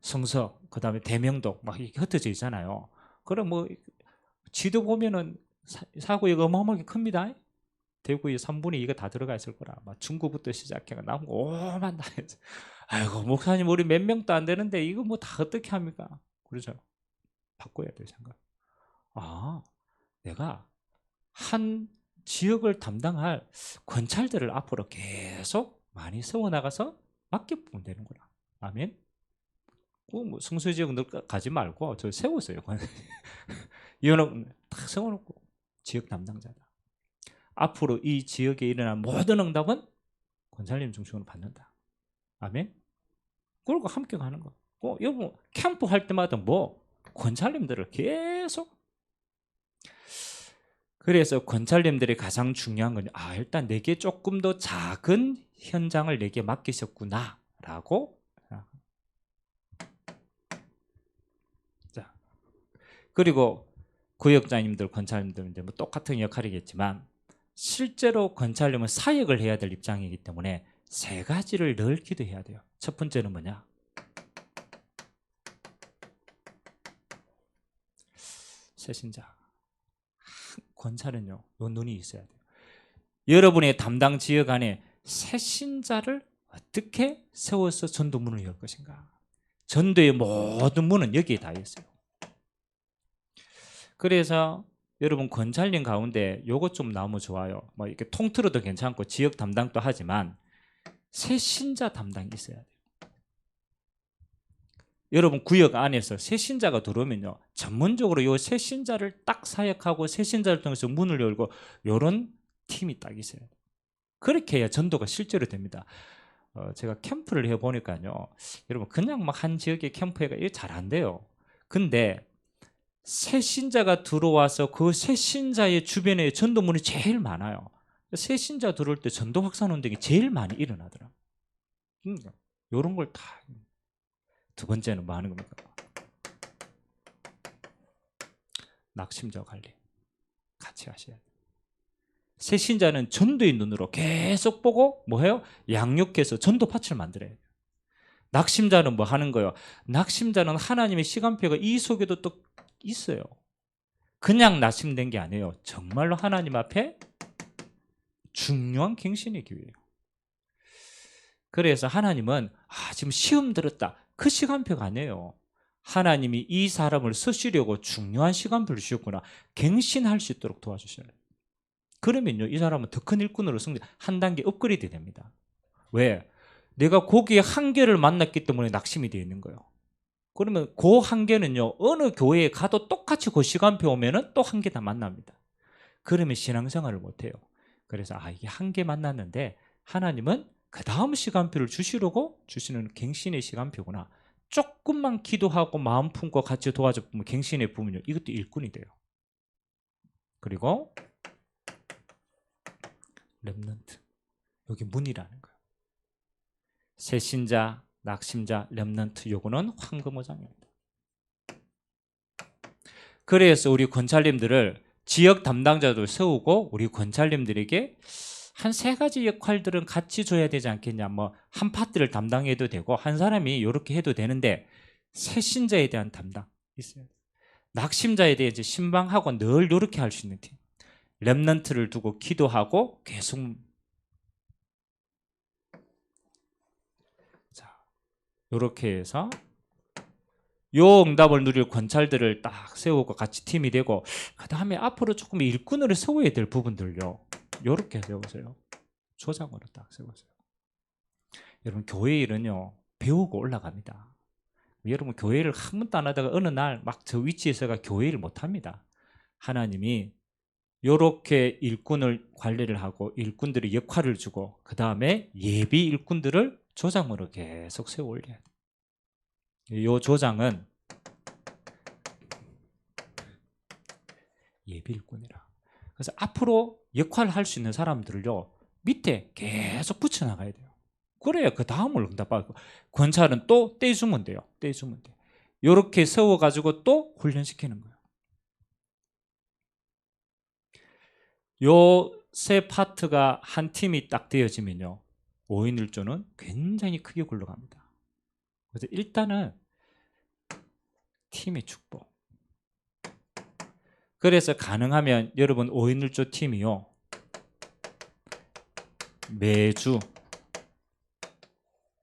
성서 그다음에 대명동 막 이렇게 흩어져 있잖아요. 그럼 뭐 지도 보면은 4구역 어마어마하게 큽니다. 대구에 3분의 2가 다 들어가 있을 거라. 막 중구부터 시작해가 나온 거 오만 다 해서 아이고 목사님 우리 몇 명도 안 되는데 이거 뭐 다 어떻게 합니까? 그러죠. 바꿔야 될 생각. 아, 내가 한 지역을 담당할 권찰들을 앞으로 계속 많이 세워나가서 맡겨보면 되는구나. 아멘. 뭐 성수지역 가지 말고 저 세웠어요. 이거는 딱 세워놓고 지역 담당자다. 앞으로 이 지역에 일어난 모든 응답은 권사님 중심으로 받는다. 아멘. 그리고 함께 가는 거. 여러분 캠프 할 때마다 뭐 권사님들을 계속. 그래서 권찰님들이 가장 중요한 건 일단 내게 조금 더 작은 현장을 내게 맡기셨구나라고. 자, 그리고 구역장님들, 권찰님들 이제 뭐 똑같은 역할이겠지만 실제로 권찰님은 사역을 해야 될 입장이기 때문에 3가지를 늘 기도해야 돼요. 첫 번째는 뭐냐? 새신자. 권찰은요, 요 눈이 있어야 돼요. 여러분의 담당 지역 안에 새신자를 어떻게 세워서 전도문을 열 것인가? 전도의 모든 문은 여기에 다 있어요. 그래서 여러분 권찰님 가운데 요것 좀 나오면 좋아요. 뭐 이렇게 통틀어도 괜찮고 지역 담당도 하지만 새신자 담당이 있어야 돼요. 여러분 구역 안에서 새신자가 들어오면요 전문적으로 요 새신자를 딱 사역하고 새신자를 통해서 문을 열고 요런 팀이 딱 있어요. 그렇게 해야 전도가 실제로 됩니다. 제가 캠프를 해보니까요 여러분 그냥 막 한 지역의 캠프가 이게 잘 안 돼요. 근데 새신자가 들어와서 그 새신자의 주변에 전도문이 제일 많아요. 새신자 들어올 때 전도 확산 운동이 제일 많이 일어나더라고요. 이런 걸 다. 두 번째는 뭐 하는 겁니까? 낙심자 관리 같이 하셔야 돼요. 새신자는 전도의 눈으로 계속 보고 뭐 해요? 양육해서 전도파츠를 만들어야 돼요. 낙심자는 뭐 하는 거예요? 낙심자는 하나님의 시간표가 이 속에도 또 있어요. 그냥 낙심된 게 아니에요. 정말로 하나님 앞에 중요한 갱신의 기회예요. 그래서 하나님은 지금 시험 들었다. 그 시간표가 아니에요. 하나님이 이 사람을 쓰시려고 중요한 시간표를 주셨구나. 갱신할 수 있도록 도와주셔야 돼요. 그러면요 이 사람은 더 큰 일꾼으로 한 단계 업그레이드 됩니다. 왜? 내가 거기에 한계를 만났기 때문에 낙심이 되어 있는 거예요. 그러면 그 한계는요 어느 교회에 가도 똑같이 그 시간표 오면은 또 한계 다 만납니다. 그러면 신앙생활을 못해요. 그래서 이게 한계 만났는데 하나님은 그 다음 시간표를 주시려고 주시는 갱신의 시간표구나. 조금만 기도하고 마음 품고 같이 도와줘 보면 갱신의 부분이요 이것도 일꾼이 돼요. 그리고 렘넌트 여기 문이라는 거예요. 새신자, 낙심자, 렘넌트 요거는 황금오장입니다. 그래서 우리 권찰님들을 지역 담당자도 세우고 우리 권찰님들에게 한 3가지 역할들은 같이 줘야 되지 않겠냐. 뭐 한 파트를 담당해도 되고 한 사람이 이렇게 해도 되는데 새신자에 대한 담당 있어요. 낙심자에 대해 이제 신방하고 늘 이렇게 할 수 있는 팀. 렘넌트를 두고 기도하고 계속. 자, 이렇게 해서 요 응답을 누릴 권찰들을 딱 세우고 같이 팀이 되고 그 다음에 앞으로 조금 일꾼으로 세워야 될 부분들요. 요렇게 세우세요. 조장으로 딱 세우세요. 여러분 교회 일은요 배우고 올라갑니다. 여러분 교회를 한 번도 안 하다가 어느 날 막 저 위치에서가 교회를 못 합니다. 하나님이 요렇게 일꾼을 관리를 하고 일꾼들이 역할을 주고 그 다음에 예비 일꾼들을 조장으로 계속 세워 올려야 돼요. 요 조장은 예비 일꾼이라. 그래서 앞으로 역할을 할 수 있는 사람들을요 밑에 계속 붙여나가야 돼요. 그래야 그 다음을 응답받고 권찰은 또 떼주면 돼요. 떼주면 돼요. 요렇게 세워가지고 또 훈련시키는 거예요. 요 세 파트가 한 팀이 딱 되어지면요 5인 1조는 굉장히 크게 굴러갑니다. 그래서 일단은 팀의 축복. 그래서 가능하면 여러분 5인 1조 팀이요 매주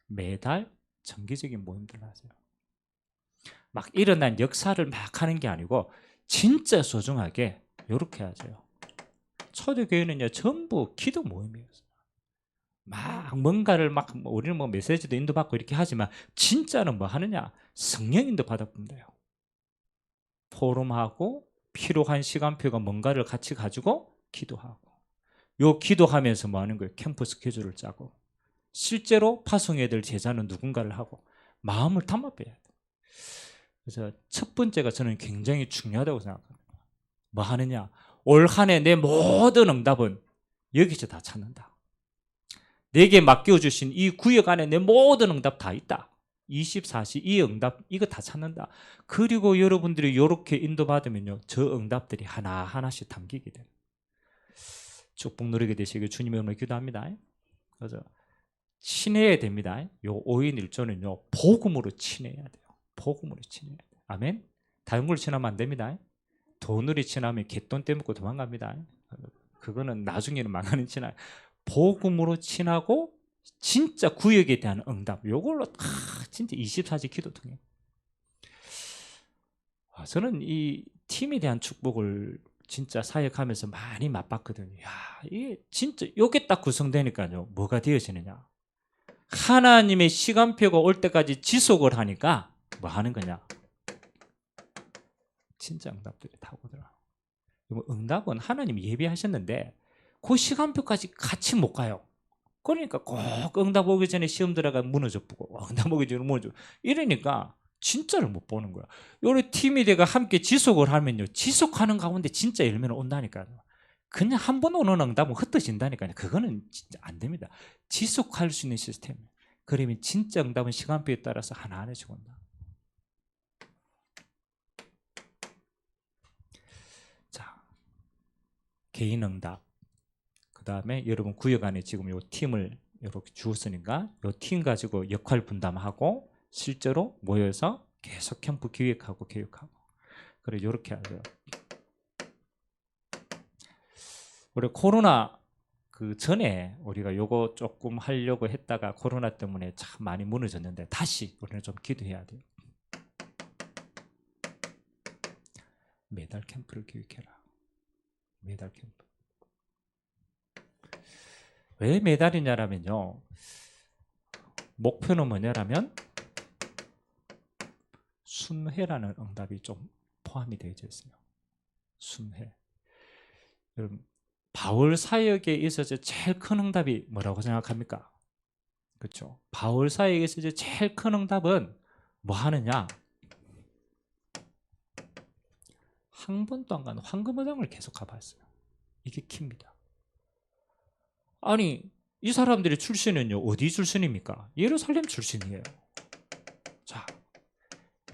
매달 정기적인 모임들을 하세요. 막 일어난 역사를 막 하는 게 아니고 진짜 소중하게 이렇게 하죠. 초대교회는요 전부 기도 모임이었어요. 막 뭔가를 막 우리는 뭐 메시지도 인도받고 이렇게 하지만 진짜는 뭐 하느냐 성령 인도 받아보면 돼요. 포럼하고 필요한 시간표가 뭔가를 같이 가지고 기도하고 요 기도하면서 뭐 하는 거예요? 캠프 스케줄을 짜고 실제로 파송해야 될 제자는 누군가를 하고 마음을 담아빼야 돼요. 그래서 첫 번째가 저는 굉장히 중요하다고 생각합니다. 뭐 하느냐? 올 한 해 내 모든 응답은 여기서 다 찾는다. 내게 맡겨주신 이 구역 안에 내 모든 응답 다 있다. 24시 이 응답 이거 다 찾는다. 그리고 여러분들이 이렇게 인도받으면요 저 응답들이 하나하나씩 담기게 돼요. 축복 누리게 되시길 주님의 이름으로 기도합니다. 그래서 친해야 됩니다. 요 5인 1조는요 복음으로 친해야 돼요. 복음으로 친해야 돼요. 아멘. 다른 걸로 친하면 안 됩니다. 돈으로 친하면 갯돈 떼먹고 도망갑니다. 그거는 나중에는 망하는 친하. 복음으로 친하고 진짜 구역에 대한 응답. 요걸로 진짜 24시 기도 통해. 저는 이 팀에 대한 축복을 진짜 사역하면서 많이 맛봤거든요. 야, 이게 진짜 요게 딱 구성되니까요. 뭐가 되어지느냐? 하나님의 시간표가 올 때까지 지속을 하니까 뭐 하는 거냐? 진짜 응답들이 다 오더라. 응답은 하나님이 예비하셨는데 그 시간표까지 같이 못 가요. 그러니까 꼭 응답 오기 전에 시험 들어가 무너져 보고 응답 오기 전에 무너져 이러니까 진짜를 못 보는 거야. 요리 팀이 돼가 함께 지속을 하면요 지속하는 가운데 진짜 열매는 온다니까요. 그냥 한 번 오는 응답은 흩어진다니까요. 그거는 진짜 안 됩니다. 지속할 수 있는 시스템. 그러면 진짜 응답은 시간표에 따라서 하나하나씩 온다. 자, 개인 응답. 그 다음에 여러분 구역 안에 지금 요 팀을 이렇게 주었으니까 요 팀 가지고 역할 분담하고 실제로 모여서 계속 캠프 기획하고 교육하고 그래 요렇게 하죠. 우리 코로나 그 전에 우리가 요거 조금 하려고 했다가 코로나 때문에 참 많이 무너졌는데 다시 우리는 좀 기도해야 돼요. 매달 캠프를 기획해라. 매달 캠프. 왜 매달이냐라면요. 목표는 뭐냐라면 순회라는 응답이 좀 포함이 되어 있어요. 순회. 여러분 바울 사역에 있어서 제일 큰 응답이 뭐라고 생각합니까? 그렇죠. 바울 사역에 있어서 제일 큰 응답은 뭐 하느냐? 한 번도 안 가는 황금어장을 계속 가봤어요. 이게 키입니다. 아니 이 사람들의 출신은요 어디 출신입니까? 예루살렘 출신이에요. 자,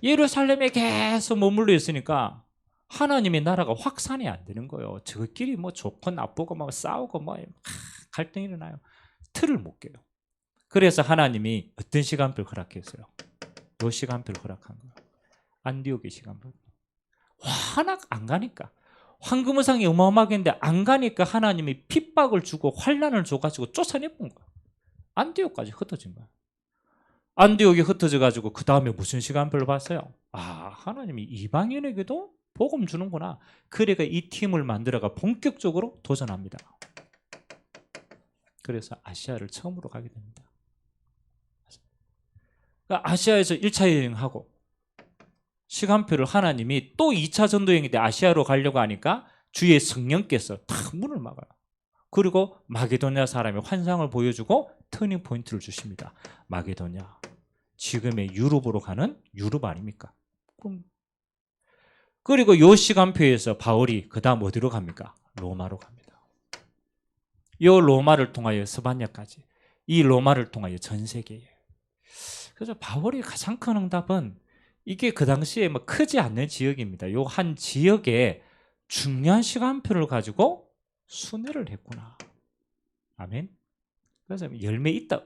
예루살렘에 계속 머물러 있으니까 하나님의 나라가 확산이 안 되는 거예요. 저끼리 뭐 좋고 나쁘고 막 싸우고 뭐 갈등이 일어나요. 틀을 못 깨요. 그래서 하나님이 어떤 시간표를 허락했어요? 요 시간표를 허락한 거예요. 안디옥의 시간표. 하나 안 가니까. 황금의상이 어마어마하게 했는데 안 가니까 하나님이 핍박을 주고 환난을 줘가지고 쫓아내본 거예요. 안디옥까지 흩어진 거예요. 안디옥이 흩어져가지고 그 다음에 무슨 시간표를 봤어요? 하나님이 이방인에게도 복음 주는구나. 그래가 이 팀을 만들어가 본격적으로 도전합니다. 그래서 아시아를 처음으로 가게 됩니다. 아시아에서 1차 여행하고 시간표를 하나님이 또 2차 전도여행인데 아시아로 가려고 하니까 주의 성령께서 탁 문을 막아요. 그리고 마게도냐 사람의 환상을 보여주고 터닝 포인트를 주십니다. 마게도냐, 지금의 유럽으로 가는 유럽 아닙니까? 그리고 요 시간표에서 바울이 그 다음 어디로 갑니까? 로마로 갑니다. 요 로마를 통하여 스바냐까지, 이 로마를 통하여 전 세계에. 그래서 바울이 가장 큰 응답은 이게 그 당시에 뭐 크지 않는 지역입니다. 요 한 지역에 중요한 시간표를 가지고 순회를 했구나. 아멘. 그래서 열매 있다.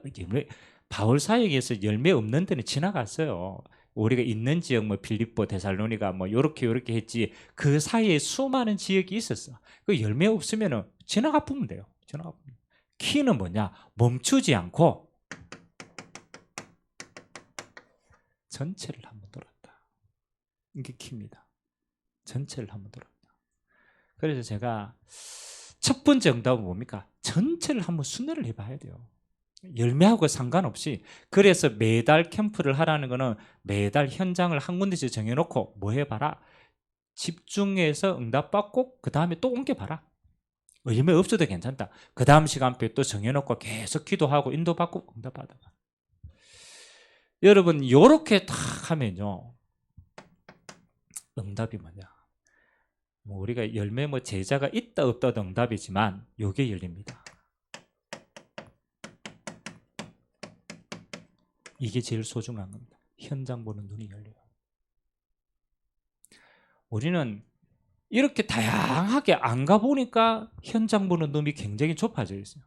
바울 사역에서 열매 없는 데는 지나갔어요. 우리가 있는 지역 뭐 빌립보, 데살로니가 뭐 요렇게 했지 그 사이에 수많은 지역이 있었어. 그 열매 없으면은 지나가 보면 돼요. 지나가 보면. 키는 뭐냐? 멈추지 않고 전체를 한번 돌았다. 이게 키입니다. 전체를 한번 돌았다. 그래서 제가 첫 번째 응답은 뭡니까? 전체를 한번 순회를 해봐야 돼요. 열매하고 상관없이. 그래서 매달 캠프를 하라는 거는 매달 현장을 한 군데씩 정해놓고 뭐 해봐라? 집중해서 응답받고 그 다음에 또 옮겨봐라. 열매 없어도 괜찮다. 그 다음 시간표 또 정해놓고 계속 기도하고 인도받고 응답받아봐. 여러분 요렇게 딱 하면요, 응답이 뭐냐? 뭐 우리가 열매 뭐 제자가 있다 없다도 응답이지만 요게 열립니다. 이게 제일 소중한 겁니다. 현장 보는 눈이 열려요. 우리는 이렇게 다양하게 안 가보니까 현장 보는 눈이 굉장히 좁아져 있어요.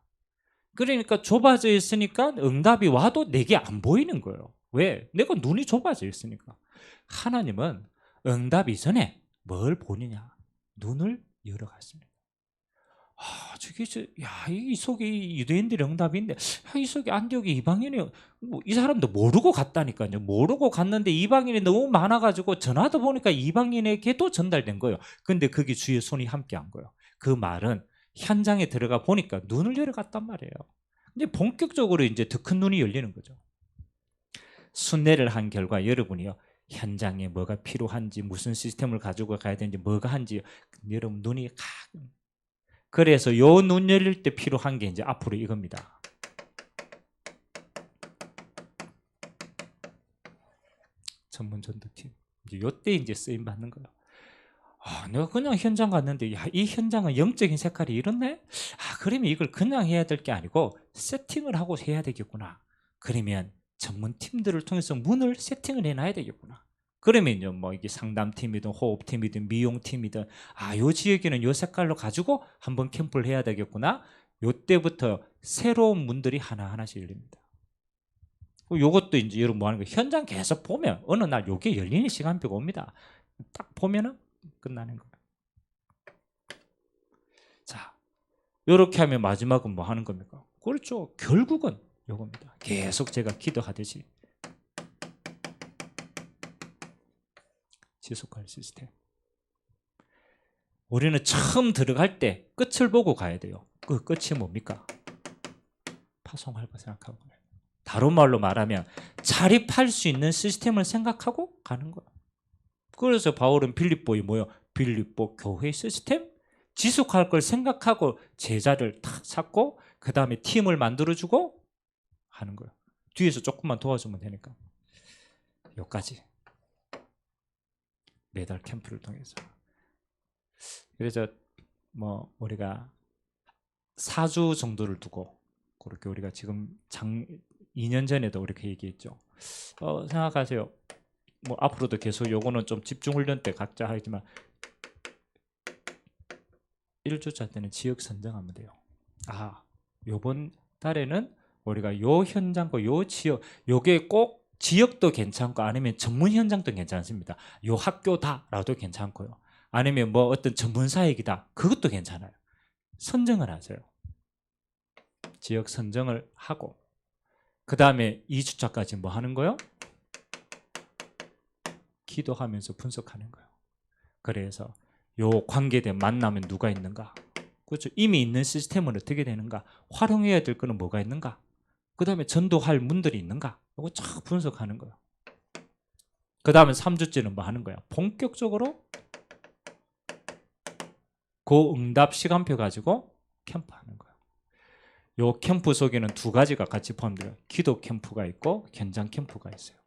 그러니까 좁아져 있으니까 응답이 와도 내게 안 보이는 거예요. 왜? 내가 눈이 좁아져 있으니까. 하나님은 응답 이전에 뭘 보느냐? 눈을 열어갔습니다. 이 속에 유대인들의 응답인데, 이 속에 안디옥의 이방인이, 이 사람도 모르고 갔다니까요. 모르고 갔는데 이방인이 너무 많아가지고 전화도 보니까 이방인에게도 전달된 거예요. 근데 그게 주의 손이 함께 한 거예요. 그 말은 현장에 들어가 보니까 눈을 열어갔단 말이에요. 근데 본격적으로 이제 더 큰 눈이 열리는 거죠. 순례를 한 결과 여러분이요, 현장에 뭐가 필요한지, 무슨 시스템을 가지고 가야 되는지, 뭐가 한지, 여러분 눈이 그래서 요 눈 열릴 때 필요한 게 이제 앞으로 이겁니다. 전문 전도팀. 이제 요때 이제 쓰임 받는 거예요. 내가 그냥 현장 갔는데, 이 현장은 영적인 색깔이 이렇네? 그러면 이걸 그냥 해야 될 게 아니고 세팅을 하고 해야 되겠구나. 그러면 전문 팀들을 통해서 문을 세팅을 해놔야 되겠구나. 그러면요, 뭐 이게 상담팀이든 호흡팀이든 미용팀이든, 요 지역에는 요 색깔로 가지고 한번 캠프를 해야 되겠구나. 요때부터 새로운 문들이 하나하나씩 열립니다. 요것도 이제 여러분 뭐 하는 거예요? 현장 계속 보면 어느 날 요게 열리는 시간표가 옵니다. 딱 보면은 끝나는 거예요. 자, 요렇게 하면 마지막은 뭐 하는 겁니까? 그렇죠. 결국은 요겁니다. 계속 제가 기도하듯이 지속할 시스템. 우리는 처음 들어갈 때 끝을 보고 가야 돼요. 그 끝이 뭡니까? 파송할 거 생각하고 가요. 다른 말로 말하면 자립할 수 있는 시스템을 생각하고 가는 거예요. 그래서 바울은 빌립보에 뭐요? 빌립보 교회 시스템? 지속할 걸 생각하고 제자를 탁 찾고 그 다음에 팀을 만들어주고 하는 거예요. 뒤에서 조금만 도와주면 되니까. 여기까지. 매달 캠프를 통해서. 그래서 뭐 우리가 4주 정도를 두고 그렇게 우리가 지금 2년 전에도 이렇게 얘기했죠. 생각하세요. 뭐 앞으로도 계속 요거는 좀 집중 훈련 때 각자 하지만 1주차 때는 지역 선정하면 돼요. 요번 달에는 우리가 요 현장과 요 지역, 요게 꼭 지역도 괜찮고 아니면 전문 현장도 괜찮습니다. 요 학교다라도 괜찮고요. 아니면 뭐 어떤 전문 사역이다. 그것도 괜찮아요. 선정을 하세요. 지역 선정을 하고 그 다음에 2주차까지 뭐 하는 거요? 기도하면서 분석하는 거예요. 그래서 요 관계된 만나면 누가 있는가? 그렇죠. 이미 있는 시스템은 어떻게 되는가? 활용해야 될 거는 뭐가 있는가? 그 다음에 전도할 문들이 있는가? 이거 쫙 분석하는 거예요. 그 다음에 3주째는 뭐 하는 거야? 본격적으로 그 응답 시간표 가지고 캠프하는 거예요. 요 캠프 속에는 두 가지가 같이 포함돼요. 기도 캠프가 있고 현장 캠프가 있어요.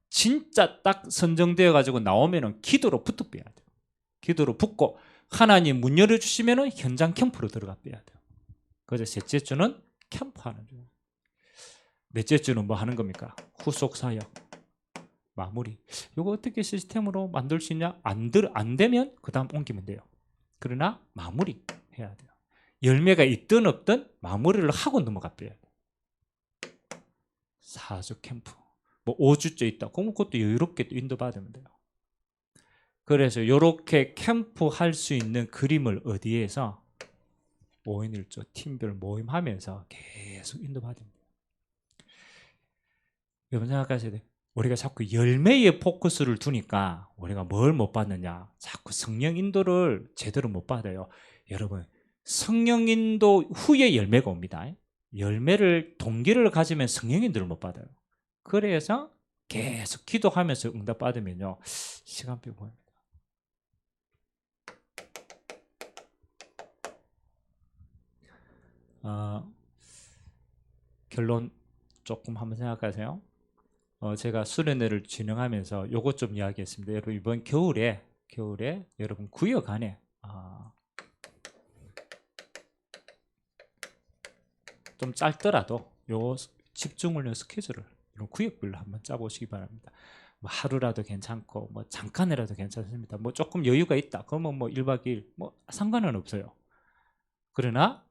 진짜 딱 선정되어 가지고 나오면은 기도로 붙어 빼야 돼요. 기도로 붙고 하나님 문 열어주시면은 현장 캠프로 들어가 빼야 돼요. 그래서 셋째 주는 캠프하는 주. 넷째 주는 뭐 하는 겁니까? 후속 사역, 마무리. 이거 어떻게 시스템으로 만들 수 있냐? 안 되면 그 다음 옮기면 돼요. 그러나 마무리 해야 돼요. 열매가 있든 없든 마무리를 하고 넘어가 빼야 돼요. 4주 캠프. 뭐 5주째 있다. 그럼 그것도 여유롭게 인도받으면 돼요. 그래서 이렇게 캠프 할 수 있는 그림을 어디에서 5인 1조 팀별 모임하면서 계속 인도받으면 돼요. 여러분 생각하셔야 돼요. 우리가 자꾸 열매에 포커스를 두니까 우리가 뭘 못 받느냐? 자꾸 성령 인도를 제대로 못 받아요. 여러분 성령 인도 후에 열매가 옵니다. 열매를 동기를 가지면 성령 인도를 못 받아요. 그래서 계속 기도하면서 응답 받으면요 시간표 보입니다. 결론 조금 한번 생각하세요. 제가 수련회를 진행하면서 요것 좀 이야기했습니다. 여러분 이번 겨울에 여러분 구역 안에 좀 짧더라도 요 집중훈련 스케줄을 이런 구역별로 한번 짜보시기 바랍니다. 뭐 하루라도 괜찮고 뭐 잠깐이라도 괜찮습니다. 뭐 조금 여유가 있다 그러면 뭐 1박 2일 뭐 상관은 없어요. 그러나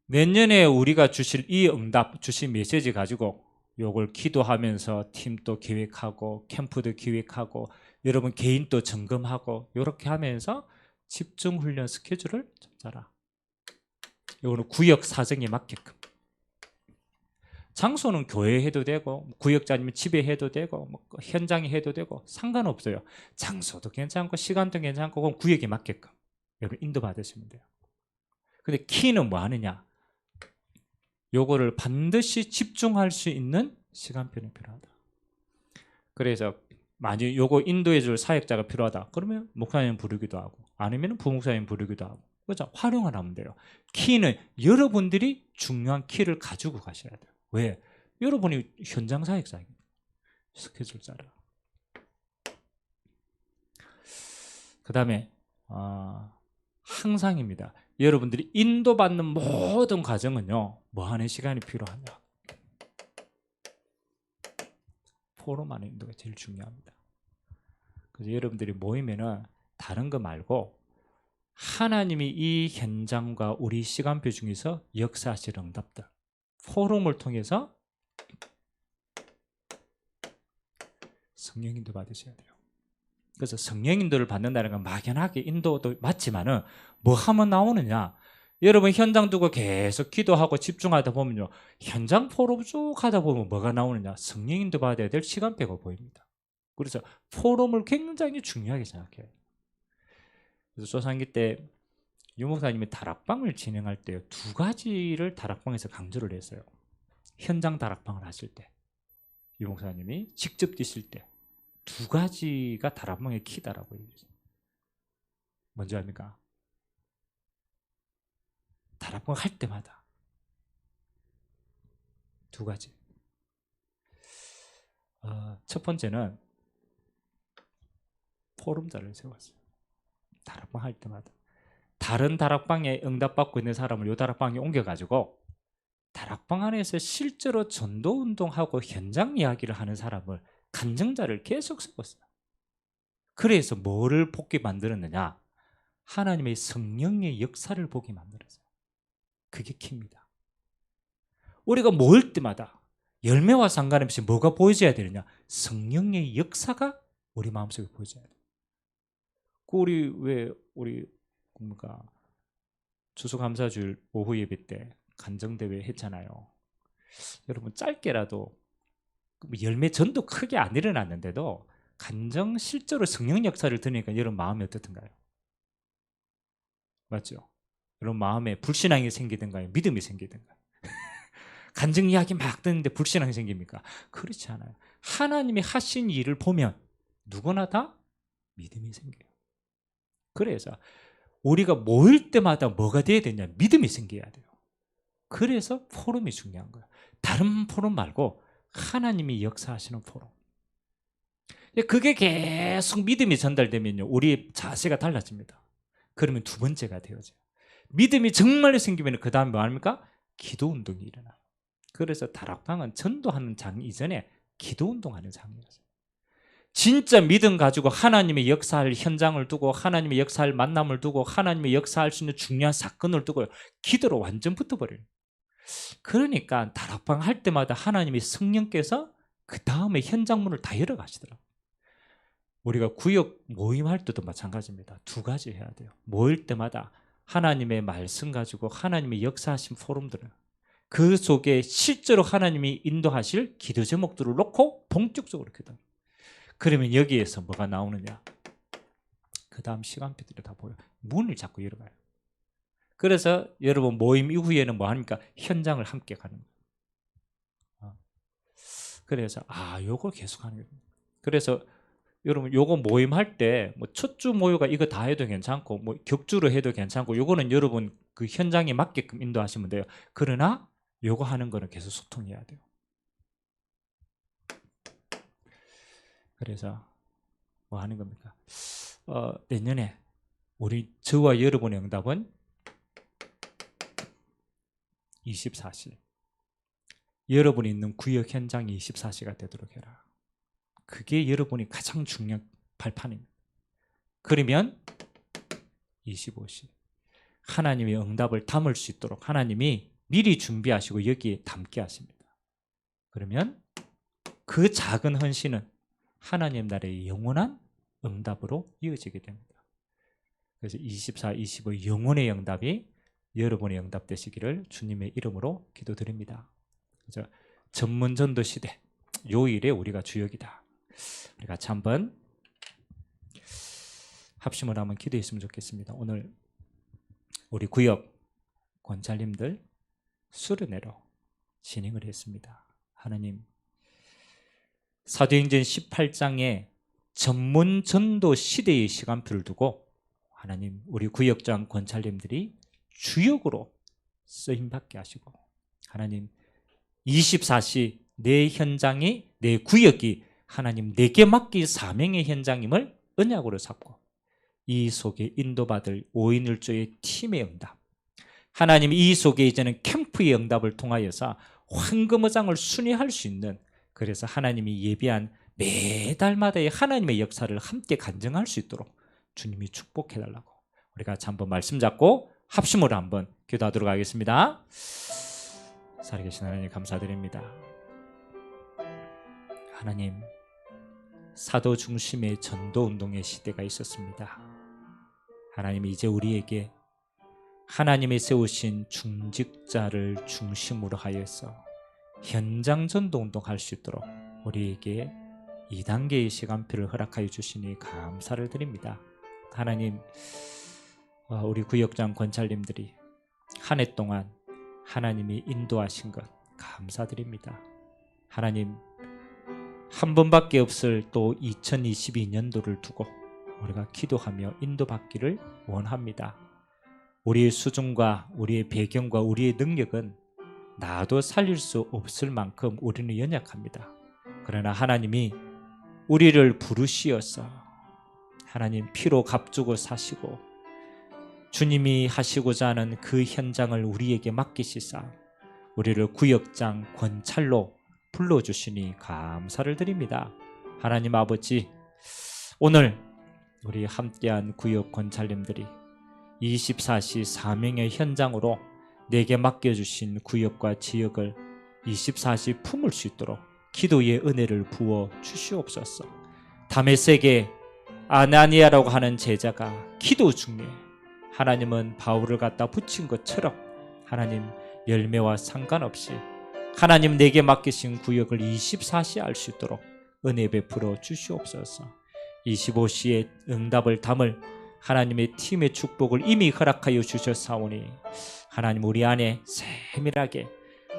내년에 우리가 주실 이 응답 주신 메시지 가지고 요걸 기도하면서 팀도 기획하고 캠프도 기획하고 여러분 개인도 점검하고 이렇게 하면서 집중훈련 스케줄을 좀 짜라. 요거는 구역 사정에 맞게끔. 장소는 교회에 해도 되고 구역자님은 집에 해도 되고 뭐 현장에 해도 되고 상관없어요. 장소도 괜찮고 시간도 괜찮고 그건 구역에 맞게끔 여러분 인도받으시면 돼요. 근데 키는 뭐 하느냐? 요거를 반드시 집중할 수 있는 시간표는 필요하다. 그래서 만약 요거 인도해 줄 사역자가 필요하다. 그러면 목사님 부르기도 하고 아니면 부목사님 부르기도 하고 그죠? 활용을 하면 돼요. 키는 여러분들이 중요한 키를 가지고 가셔야 돼요. 왜? 여러분이 현장 사역자입니다. 스케줄 짜라. 그 다음에 항상입니다. 여러분들이 인도받는 모든 과정은요 뭐 하는 시간이 필요하냐? 포럼하는 인도가 제일 중요합니다. 그래서 여러분들이 모이면은 다른 거 말고 하나님이 이 현장과 우리 시간표 중에서 역사하실 응답들 포럼을 통해서 성령 인도 받으셔야 돼요. 그래서 성령 인도를 받는다는 건 막연하게 인도도 맞지만은 뭐 하면 나오느냐? 여러분 현장 두고 계속 기도하고 집중하다 보면요 현장 포럼 쭉 하다 보면 뭐가 나오느냐? 성령 인도 받아야 될 시간표가 보입니다. 그래서 포럼을 굉장히 중요하게 생각해요. 그래서 조상기 때 유목사님이 다락방을 진행할 때 두 가지를 다락방에서 강조를 했어요. 현장 다락방을 하실 때 유목사님이 직접 뛰실 때 두 가지가 다락방의 키다라고 얘기했어요. 뭔지 압니까? 다락방 할 때마다 두 가지. 첫 번째는 포럼자를 세웠어요. 다락방 할 때마다 다른 다락방에 응답받고 있는 사람을 요 다락방에 옮겨가지고 다락방 안에서 실제로 전도운동하고 현장 이야기를 하는 사람을 간증자를 계속 세웠어요. 그래서 뭐를 보게 만들었느냐? 하나님의 성령의 역사를 보게 만들었어요. 그게 키입니다. 우리가 모일 때마다 열매와 상관없이 뭐가 보여져야 되느냐? 성령의 역사가 우리 마음속에 보여져야 돼요. 우리 뭡니까? 추수감사주일 오후 예배 때 간정대회 했잖아요. 여러분 짧게라도 열매 전도 크게 안 일어났는데도 간정 실제로 성령 역사를 들으니까 여러분 마음이 어떻던가요? 맞죠? 여러분 마음에 불신앙이 생기든가요? 믿음이 생기든가요? 간증 이야기 막 듣는데 불신앙이 생깁니까? 그렇지 않아요. 하나님이 하신 일을 보면 누구나 다 믿음이 생겨요. 그래서 우리가 모일 때마다 뭐가 돼야 되냐? 믿음이 생겨야 돼요. 그래서 포럼이 중요한 거예요. 다른 포럼 말고 하나님이 역사하시는 포럼. 그게 계속 믿음이 전달되면요, 우리의 자세가 달라집니다. 그러면 두 번째가 되어져요. 믿음이 정말로 생기면 그 다음에 뭐 합니까? 기도 운동이 일어나요. 그래서 다락방은 전도하는 장 이전에 기도 운동하는 장이었어요. 진짜 믿음 가지고 하나님의 역사할 현장을 두고, 하나님의 역사할 만남을 두고, 하나님의 역사할 수 있는 중요한 사건을 두고 기도로 완전 붙어버려요. 그러니까 다락방 할 때마다 하나님의 성령께서 그 다음에 현장문을 다 열어가시더라고요. 우리가 구역 모임할 때도 마찬가지입니다. 두 가지 해야 돼요. 모일 때마다 하나님의 말씀 가지고 하나님의 역사하신 포럼들은 그 속에 실제로 하나님이 인도하실 기도 제목들을 놓고 본격적으로 기도합니다. 그러면 여기에서 뭐가 나오느냐? 그 다음 시간표들이 다 보여요. 문을 자꾸 열어가요. 그래서 여러분 모임 이후에는 뭐 합니까? 현장을 함께 가는 거예요. 그래서 요거 계속 하는 거예요. 그래서 여러분 요거 모임할 때 뭐 첫 주 모유가 이거 다 해도 괜찮고 뭐 격주로 해도 괜찮고, 요거는 여러분 그 현장에 맞게끔 인도하시면 돼요. 그러나 요거 하는 거는 계속 소통해야 돼요. 그래서 뭐 하는 겁니까? 내년에 저와 여러분의 응답은 24시. 여러분이 있는 구역 현장이 24시가 되도록 해라. 그게 여러분이 가장 중요한 발판입니다. 그러면 25시. 하나님의 응답을 담을 수 있도록 하나님이 미리 준비하시고 여기에 담게 하십니다. 그러면 그 작은 헌신은 하나님 나라의 영원한 응답으로 이어지게 됩니다. 그래서 24, 25 영혼의 응답이 여러분의 응답 되시기를 주님의 이름으로 기도드립니다. 그래서 전문전도 시대 요일에 우리가 주역이다. 우리 같이 한번 합심을 한번 기도했으면 좋겠습니다. 오늘 우리 구역 권사님들 수련회로 진행을 했습니다. 하나님, 사도행전 18장에 전문 전도 시대의 시간표를 두고 하나님 우리 구역장 권사님들이 주역으로 쓰임받게 하시고, 하나님 24시 내 현장이, 내 구역이 하나님 내게 맡길 사명의 현장임을 언약으로 삼고 이 속에 인도받을 5인 1조의 팀의 응답, 하나님 이 속에 이제는 캠프의 응답을 통하여서 황금의장을 순회할 수 있는, 그래서 하나님이 예비한 매달마다의 하나님의 역사를 함께 간증할 수 있도록 주님이 축복해달라고 우리가 같이 한번 말씀 잡고 합심으로 한번 기도하도록 하겠습니다. 살아계신 하나님 감사드립니다. 하나님, 사도 중심의 전도운동의 시대가 있었습니다. 하나님, 이제 우리에게 하나님이 세우신 중직자를 중심으로 하여서 현장 전도운동할 수 있도록 우리에게 2단계의 시간표를 허락하여 주시니 감사를 드립니다. 하나님, 우리 구역장 권찰님들이 한 해 동안 하나님이 인도하신 것 감사드립니다. 하나님, 한 번밖에 없을 또 2022년도를 두고 우리가 기도하며 인도받기를 원합니다. 우리의 수준과 우리의 배경과 우리의 능력은 나도 살릴 수 없을 만큼 우리는 연약합니다. 그러나 하나님이 우리를 부르시어서 하나님 피로 값주고 사시고 주님이 하시고자 하는 그 현장을 우리에게 맡기시사 우리를 구역장 권찰로 불러주시니 감사를 드립니다. 하나님 아버지, 오늘 우리 함께한 구역 권찰님들이 24시 사명의 현장으로 내게 맡겨주신 구역과 지역을 24시 품을 수 있도록 기도의 은혜를 부어 주시옵소서. 다메섹에 아나니아라고 하는 제자가 기도 중에 하나님은 바울을 갖다 붙인 것처럼 하나님 열매와 상관없이 하나님 내게 맡기신 구역을 24시 알 수 있도록 은혜 베풀어 주시옵소서. 25시에 응답을 담을 하나님의 팀의 축복을 이미 허락하여 주셨사오니 하나님 우리 안에 세밀하게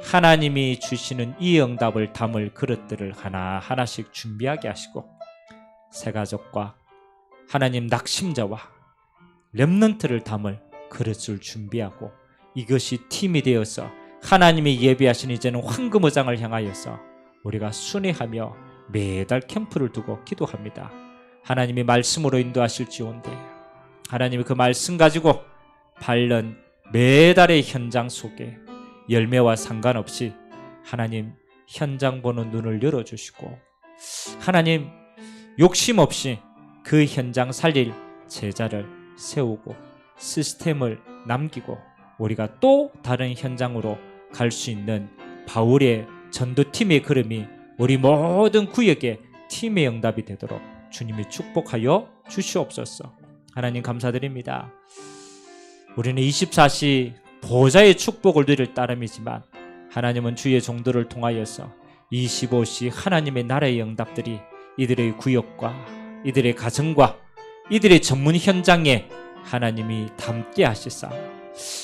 하나님이 주시는 이 응답을 담을 그릇들을 하나하나씩 준비하게 하시고, 새가족과 하나님 낙심자와 렘넌트를 담을 그릇을 준비하고, 이것이 팀이 되어서 하나님이 예비하신 이제는 황금의장을 향하여서 우리가 순회하며 매달 캠프를 두고 기도합니다. 하나님이 말씀으로 인도하실지온데, 하나님이 그 말씀 가지고 바른 매달의 현장 속에 열매와 상관없이 하나님 현장 보는 눈을 열어주시고, 하나님 욕심 없이 그 현장 살릴 제자를 세우고 시스템을 남기고 우리가 또 다른 현장으로 갈 수 있는 바울의 전도팀의 걸음이 우리 모든 구역의 팀의 응답이 되도록 주님이 축복하여 주시옵소서. 하나님 감사드립니다. 우리는 24시 보좌의 축복을 누릴 따름이지만, 하나님은 주의 종들을 통하여서 25시 하나님의 나라의 응답들이 이들의 구역과 이들의 가정과 이들의 전문 현장에 하나님이 담게 하시사,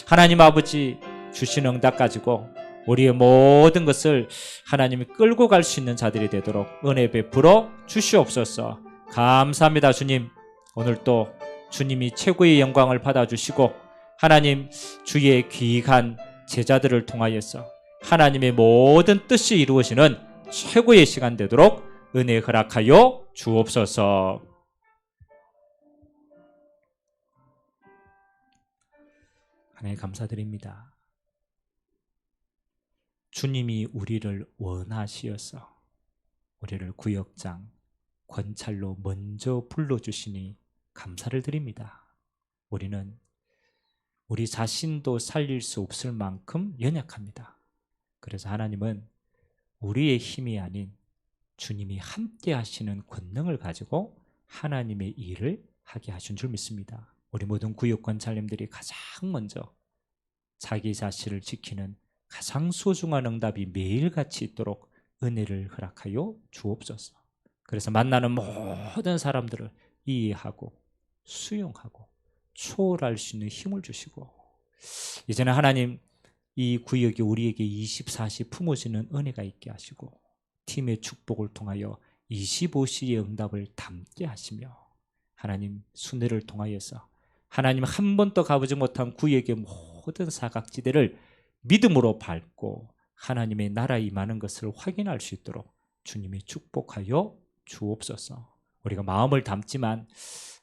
하나님 아버지 주신 응답 가지고 우리의 모든 것을 하나님이 끌고 갈 수 있는 자들이 되도록 은혜 베풀어 주시옵소서. 감사합니다. 주님, 오늘 또 주님이 최고의 영광을 받아주시고 하나님 주의 귀한 제자들을 통하여서 하나님의 모든 뜻이 이루어지는 최고의 시간 되도록 은혜 허락하여 주옵소서. 하나님 감사드립니다. 주님이 우리를 원하시어서 우리를 구역장, 권찰로 먼저 불러주시니 감사를 드립니다. 우리는 우리 자신도 살릴 수 없을 만큼 연약합니다. 그래서 하나님은 우리의 힘이 아닌 주님이 함께 하시는 권능을 가지고 하나님의 일을 하게 하신 줄 믿습니다. 우리 모든 구역 권찰님들이 가장 먼저 자기 자신을 지키는 가장 소중한 응답이 매일같이 있도록 은혜를 허락하여 주옵소서. 그래서 만나는 모든 사람들을 이해하고 수용하고 초월할 수 있는 힘을 주시고, 이제는 하나님 이 구역이 우리에게 24시 품어지는 은혜가 있게 하시고 팀의 축복을 통하여 25시의 응답을 담게 하시며, 하나님 순회를 통하여서 하나님 한 번도 가보지 못한 구역의 모든 사각지대를 믿음으로 밟고 하나님의 나라에 임하는 것을 확인할 수 있도록 주님이 축복하여 주옵소서. 우리가 마음을 담지만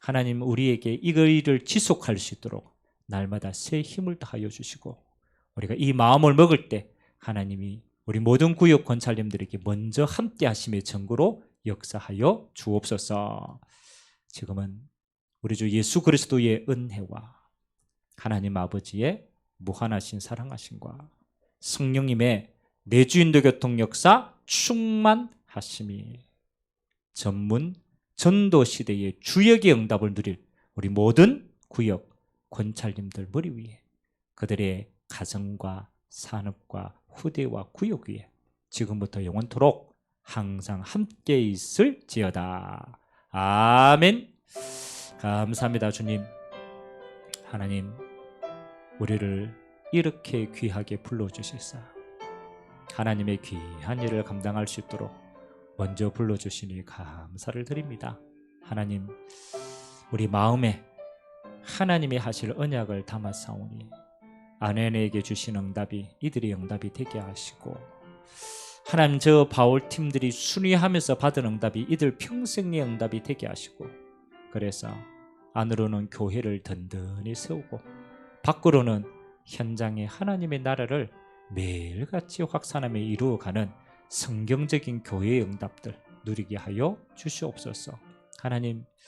하나님 우리에게 이거를 지속할 수 있도록 날마다 새 힘을 더하여 주시고, 우리가 이 마음을 먹을 때 하나님이 우리 모든 구역 권찰님들에게 먼저 함께 하심의 증거로 역사하여 주옵소서. 지금은 우리 주 예수 그리스도의 은혜와 하나님 아버지의 무한하신 사랑하심과 성령님의 내주인도 교통 역사 충만하심이 전문 전도 시대의 주역의 응답을 누릴 우리 모든 구역 권찰님들 머리 위에, 그들의 가정과 산업과 후대와 구역 위에 지금부터 영원토록 항상 함께 있을지어다. 아멘. 감사합니다. 주님, 하나님 우리를 이렇게 귀하게 불러주시사 하나님의 귀한 일을 감당할 수 있도록 먼저 불러주시니 감사를 드립니다. 하나님, 우리 마음에 하나님이 하실 언약을 담아사오니 아내에게 주신 응답이 이들의 응답이 되게 하시고, 하나님 저 바울 팀들이 순위하면서 받은 응답이 이들 평생의 응답이 되게 하시고, 그래서 안으로는 교회를 든든히 세우고 밖으로는 현장에 하나님의 나라를 매일같이 확산하며 이루어가는 성경적인 교회의 응답들 누리게 하여 주시옵소서. 하나님,